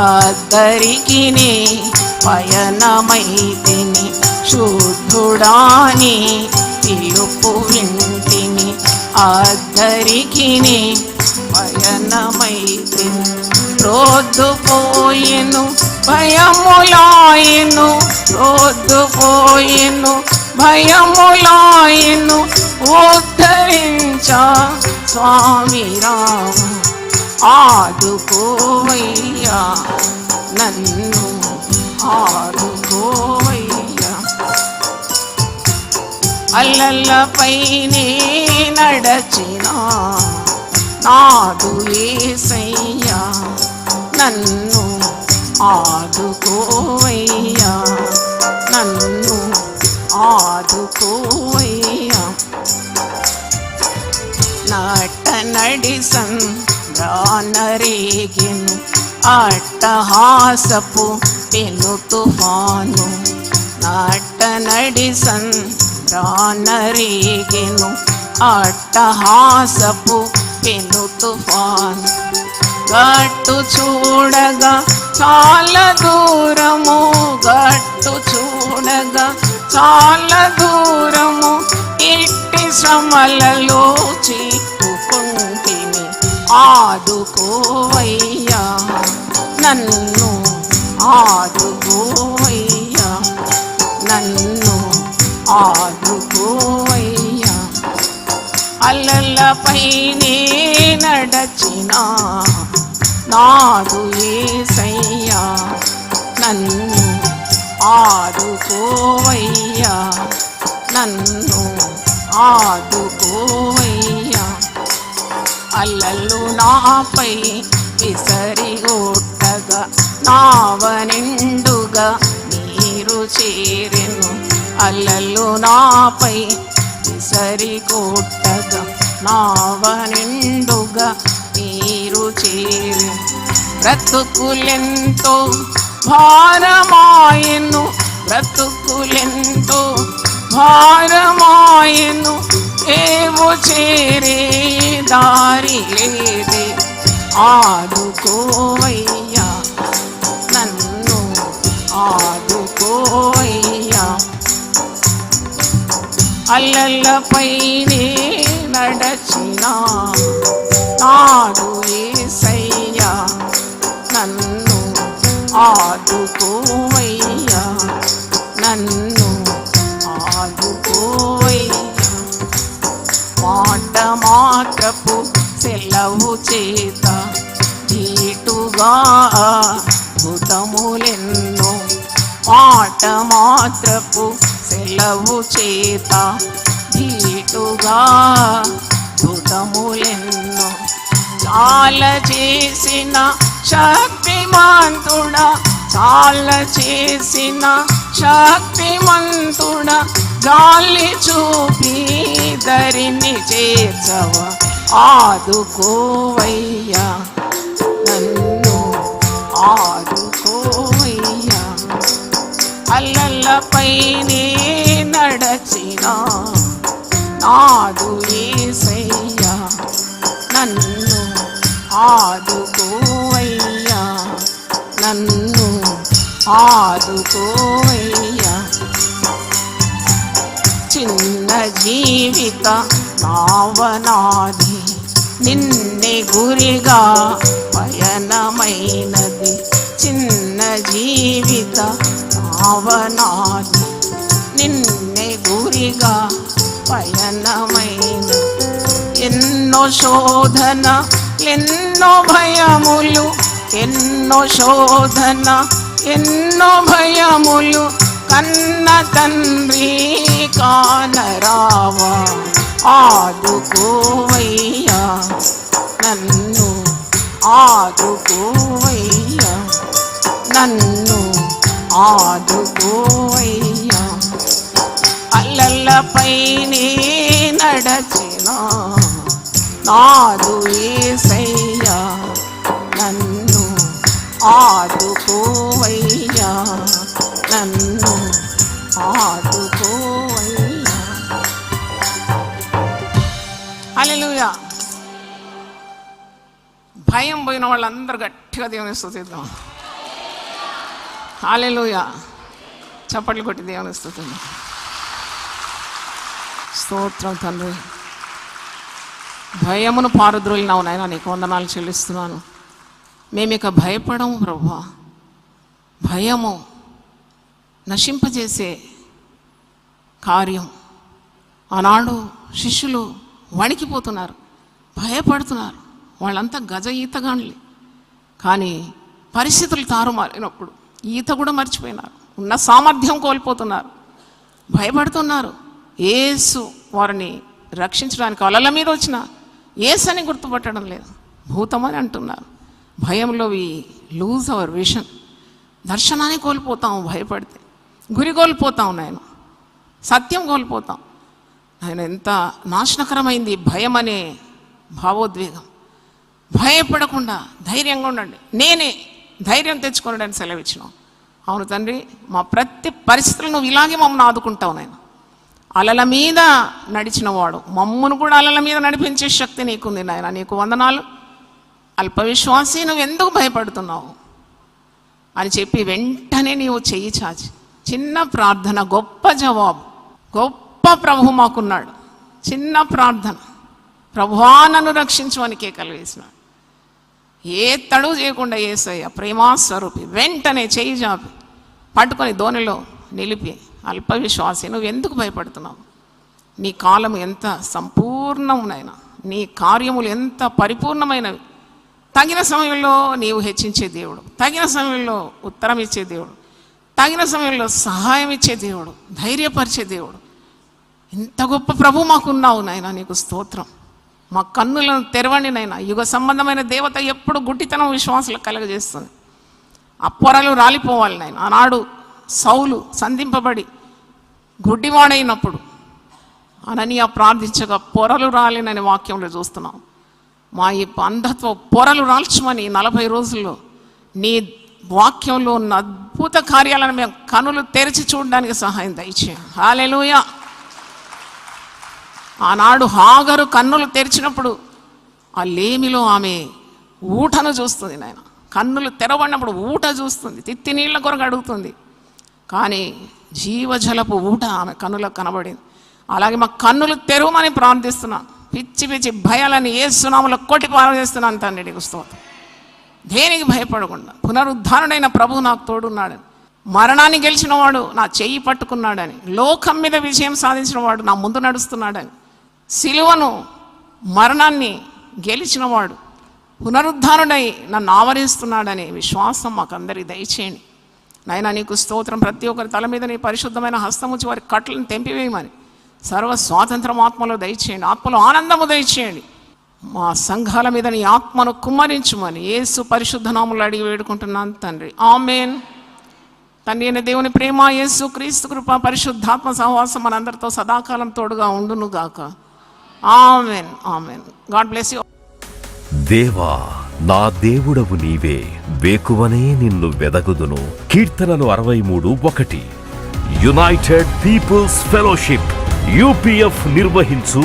అద్దరికిని పయనమైతిని. శుద్ధుడాని పిలుపు వింటిని, అద్దరికిని పయనమైతిని. రొద్దుపోయెను భయములాయెను, రొద్దుపోయెను భయములాయెను. ఉద్ధరించా స్వామి రామ, ఆదుకోవయ్యా, నన్ను ఆదుకోవయ్యా. అల్లలపైనే నడచిన నాదు యేసయ్యా, నన్ను ఆదుకోవయ్యా, నన్ను ఆదుకోవయ్యా. నట నడిసన్ రానరేగెను అట్టహాసపు పెను తుఫాను, నట నడిసన్ రానరేగెను అట్టహాసపు పెను తుఫాను. గట్టు చూడగా చాలా దూరము, గట్టు చూడగా చాలా దూరము, ఇట్టి శ్రమలలో చిక్కుకుంటిని ఆదుకోవయ్యా, నన్ను ఆదుకోవయ్యా, నన్ను ఆదుకోవయ్యా. అల్లలపైనే నడచిన నాదు యేసయ్యా, నన్ను ఆదుకోవయ్యా, నన్ను ఆదుకోవయ్యా. అల్లలు నాపై విసరిగొట్టగా నావ నిండుగా నీరు చేరెను, అల్లలు నాపై విసరిగొట్టగా నావ నిండుగా నీరు చేరెను. బ్రతుకులెంతో భారమాయెను, బ్రతుకులెంతో భారమాయెను, ఏవో చేరే దారి లేదే, ఆదుకోవయ్యా, నన్ను ఆదుకోవయ్యా. అల్లలపైనే నడచిన నాదు యేసయ్యా, నన్ను ఆదుకోవయ్యా, నన్ను ఆదుకోవయ్యా. మాట మాత్రపు సెలవు చేత ధీటుగా అద్భుతములెన్నో, మాట మాత్రపు సెలవు చేత ధీటుగా అద్భుతములెన్నో. చాలా చేసిన శక్తిమంతుడా, చాలా చేసిన శక్తిమంతుడా, గాలి చూపి దరిని చేర్చవ, ఆదుకోవయ్యా, నన్ను ఆదుకోవయ్యా. అల్లలపైనే నడచిన నాదు యేసయ్యా, నన్ను ఆదుకోవయ్యా, నన్ను ఆదుకోవయ్యా. చిన్న జీవిత నావనాది, నిన్నే గురిగా పయనమైనది, చిన్న జీవిత నావనాది, నిన్నే గురిగా పయనమైనది. ఎన్నో శోధన ఎన్నో భయములు, ఎన్నో శోధన ఎన్నో భయములు, కన్న తండ్రి కానరావా, ఆదుకోవయ్యా, నన్ను ఆదుకోవయ్యా, నన్ను ఆదుకోవయ్యా. అల్లలపైనే నడచిన నాదు యేసయ్యా, నన్ను ఆదుకోవయ్యా, నన్ను ఆదుకోవయ్యా. హల్లెలూయా. భయం పోయిన వాళ్ళందరూ గట్టిగా దేవుని స్తుతిద్దాం. హల్లెలూయా. చప్పట్లు కొట్టి దేవుని స్తుతిద్దాం. స్తోత్రం తండ్రి. భయమును పారుద్రోలినావు నాయనా, నీకు వందనాలు చెల్లిస్తున్నాను. మేమిక భయపడము ప్రభువా. భయము నశింపజేసే కార్యం. ఆనాడు శిష్యులు వణికిపోతున్నారు, భయపడుతున్నారు. వాళ్ళంతా గజ ఈతగాండ్లే. కానీ పరిస్థితులు తారుమారినప్పుడు ఈత కూడా మర్చిపోయినారు, ఉన్న సామర్థ్యం కోల్పోతున్నారు, భయపడుతున్నారు. యేసు వారిని రక్షించడానికి అలల మీద వచ్చిన యేసు అని గుర్తుపట్టడం లేదు, భూతమని అంటున్నారు. భయంలో వి లూజ్ అవర్ విషన్. దర్శనాన్ని కోల్పోతాం భయపడితే, గురి కోల్పోతాం, నేను సత్యం కోల్పోతాం. ఆయన ఎంత నాశనకరమైంది భయం అనే భావోద్వేగం. భయపడకుండా ధైర్యంగా ఉండండి, నేనే ధైర్యం తెచ్చుకోండి అని సెలవిచ్చినాం. అవును తండ్రి, మా ప్రతి పరిస్థితులు నువ్వు ఇలాగే మమ్మల్ని ఆదుకుంటావు నాయన. అలల మీద నడిచిన వాడు మమ్మను కూడా అలల మీద నడిపించే శక్తి నీకుంది నాయన, నీకు వందనాలు. అల్పవిశ్వాసి, నువ్వు ఎందుకు భయపడుతున్నావు అని చెప్పి వెంటనే నీవు చెయ్యి చాచి చిన్న ప్రార్థన, గొప్ప జవాబు. గొప్ప ప్రభు మాకున్నాడు. చిన్న ప్రార్థన, ప్రభువా నన్ను రక్షించవనికే కలిగేసినాడు. ఏ తడువు చేయకుండా యేసయ్య ప్రేమాస్వరూపి వెంటనే చెయ్యి జాపి పట్టుకొని ధోనిలో నిలిపి, అల్పవిశ్వాసి నువ్వు ఎందుకు భయపడుతున్నావు? నీ కాలం ఎంత సంపూర్ణమునైనా, నీ కార్యములు ఎంత పరిపూర్ణమైనవి. తగిన సమయంలో నీవు హెచ్చించే దేవుడు, తగిన సమయంలో ఉత్తరం ఇచ్చే దేవుడు, తగిన సమయంలో సహాయం ఇచ్చే దేవుడు, ధైర్యపరిచే దేవుడు. ఇంత గొప్ప ప్రభు మాకున్నావు నాయన, నీకు స్తోత్రం. మా కన్నులను తెరవండి నాయన. యుగ సంబంధమైన దేవత ఎప్పుడు గుడ్డితనం విశ్వాసులకు కలుగజేస్తుంది. ఆ పొరలు రాలిపోవాలి నాయన. ఆనాడు సౌలు సంధింపబడి గుడ్డివాడైనప్పుడు అననీయ ప్రార్థించగా పొరలు రాలినని వాక్యంలో చూస్తున్నాం. మా ఈ అంధత్వ పొరలు రాల్చమని 40 రోజుల్లో నీ వాక్యంలో ఉన్న అద్భుత కార్యాలను మేము కనులు తెరిచి చూడడానికి సహాయం దయచేయండి. హల్లెలూయా. ఆనాడు హాగరు కన్నులు తెరిచినప్పుడు ఆ లేమిలో ఆమె ఊటను చూస్తుంది నాయన. కన్నులు తెరవడినప్పుడు ఊట చూస్తుంది, తిత్తి నీళ్ళ కొరకు అడుగుతుంది. కానీ జీవజలపు ఊట ఆమె కన్నులకు కనబడింది. అలాగే మా కన్నులు తెరవమని ప్రార్థిస్తున్నాను. పిచ్చి పిచ్చి భయాలని యేసునామములో కొట్టి పారవేస్తున్నాను తండ్రి, నీకు స్తోత్రం. దేనికి భయపడకుండా పునరుద్ధారణైన ప్రభువు నాకు తోడున్నాడని, మరణాన్ని గెలిచిన వాడు నా చెయ్యి పట్టుకున్నాడని, లోకం మీద విజయం సాధించిన వాడు నా ముందు నడుస్తున్నాడని, సిలువను మరణాన్ని గెలిచిన వాడు పునరుద్ధారుడై నన్ను ఆవరిస్తున్నాడని విశ్వాసం మాకందరికి దయచేయండి నాయన. నీకు స్తోత్రం. ప్రతి ఒక్కరి తల మీద నీ పరిశుద్ధమైన హస్తముచ్చి వారి కట్లను తెంపివేయమని సర్వ స్వాతంత్రం ఆత్మలో దయచేయండి, ఆత్మలో ఆనందము దయచేయండి. మా సంఘాల మీద నీ ఆత్మను కుమ్మరించుమని యేసు పరిశుద్ధ నామములో అడిగి వేడుకుంటున్నాను తండ్రి, ఆమేన్. తండ్రి అయిన దేవుని ప్రేమ, యేసు క్రీస్తు కృప, పరిశుద్ధాత్మ సహవాసం మనందరితో సదాకాలం తోడుగా ఉండును గాక. Amen, amen. God bless you. దేవా నా దేవుడవు నీవే, వేకువనే నిన్ను వెదకుదును. కీర్తనలు 63:1. యునైటెడ్ పీపుల్స్ ఫెలోషిప్ UPF నిర్వహించు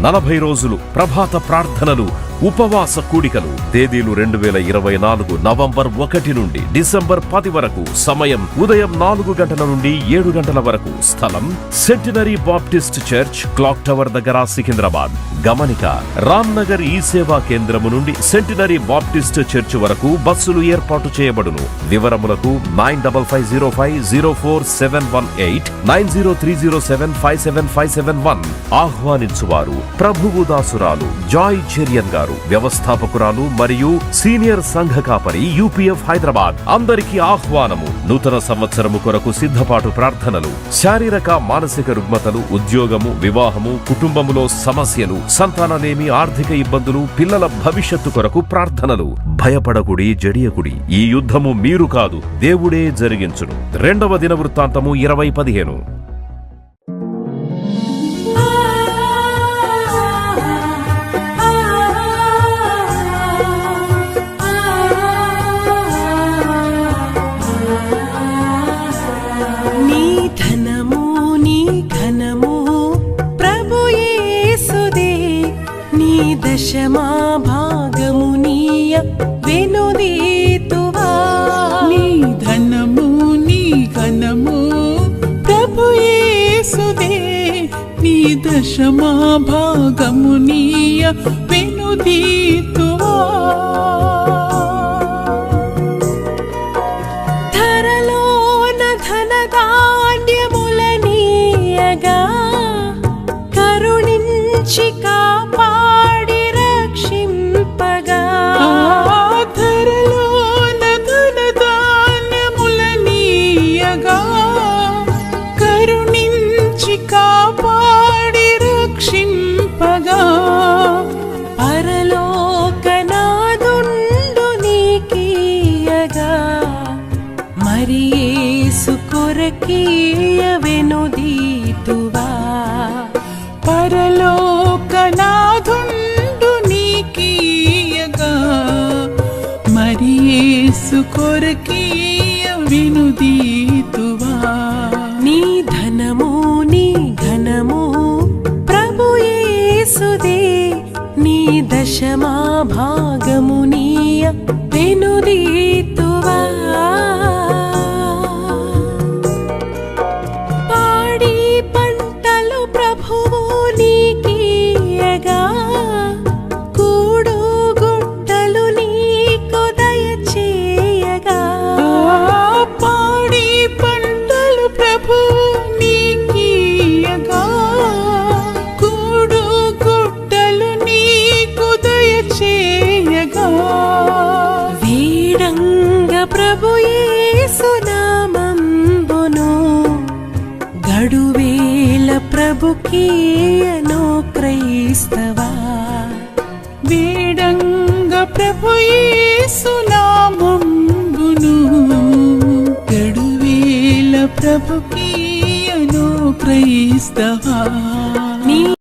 40 రోజులు ప్రభాత ప్రార్థనలు, ఉపవాస కూడికలు. తేదీలు 2024 నవంబర్ 1 నుండి డిసెంబర్ 10 వరకు. సమయం ఉదయం 4 గంటల నుండి 7 గంటల వరకు. స్థలం centenary Baptist church, clock tower దగ్గర, సికింద్రాబాద్. గమనిక, రామ్ నగర్ ఈ సేవా కేంద్రము నుండి సెంటినరీ బాప్టిస్ట్ చర్చ్ వరకు బస్సులు ఏర్పాటు చేయబడును. వివరములకు 9505047118 9030757571. ఆహ్వానించువారు ప్రభువు దాసురాలు జాయ్ చెరియన్ గారు, వ్యవస్థాపకురాలు మరియు సీనియర్ సంఘ కాపరి UPF హైదరాబాద్. అందరికీ ఆహ్వానము. నూతన సంవత్సరము కొరకు సిద్ధపాటు ప్రార్థనలు, శారీరక మానసిక రుగ్మతలు, ఉద్యోగము, వివాహము, కుటుంబములో సమస్యలు, సంతానలేమి, ఆర్థిక ఇబ్బందులు, పిల్లల భవిష్యత్తు కొరకు ప్రార్థనలు. భయపడకుడి, జడియకుడి. ఈ యుద్ధము మీరు కాదు, దేవుడే జరిగించును. 2వ దినవృత్తాంతము 20:15. దశమా భాగమునీయ వెనుదీతువా. నీ ధనము నీ ఘనము ప్రభు యేసుదే, నీ దశమా భాగమునీయ వెనుదీతువా. ధరలోన ధనధాన్యములనీయగా కరుణించి కాపాడి రక్షింపగా. ధరలోన ధనధాన్యములనీయగా కరుణించి కాపాడి కొరకీయవెనుదీతువా పరలోకనాథుండు నీకీయగా మరి యేసు కొరకీయ వినుదీతువా నీ ధనము నీ ఘనము ప్రభు యేసుదే నీ దశమా భాగము నీయ వెనుదీతువా పాడి పంటలు ప్రభువు నీకీయగా కూడు గుట్టలు నీకు దయచేయగా పాడి పంటలు ప్రభు నీకీయగా కూడు గుట్టలు నీకు దయచేయగా వీడంగ ప్రభు యేసు నామంబును గడువేల ప్రభుకీయను క్రైస్తవా వేడంగ ప్రభు యేసు నామంబును గడువేల ప్రభుకీయను క్రైస్తవా నీ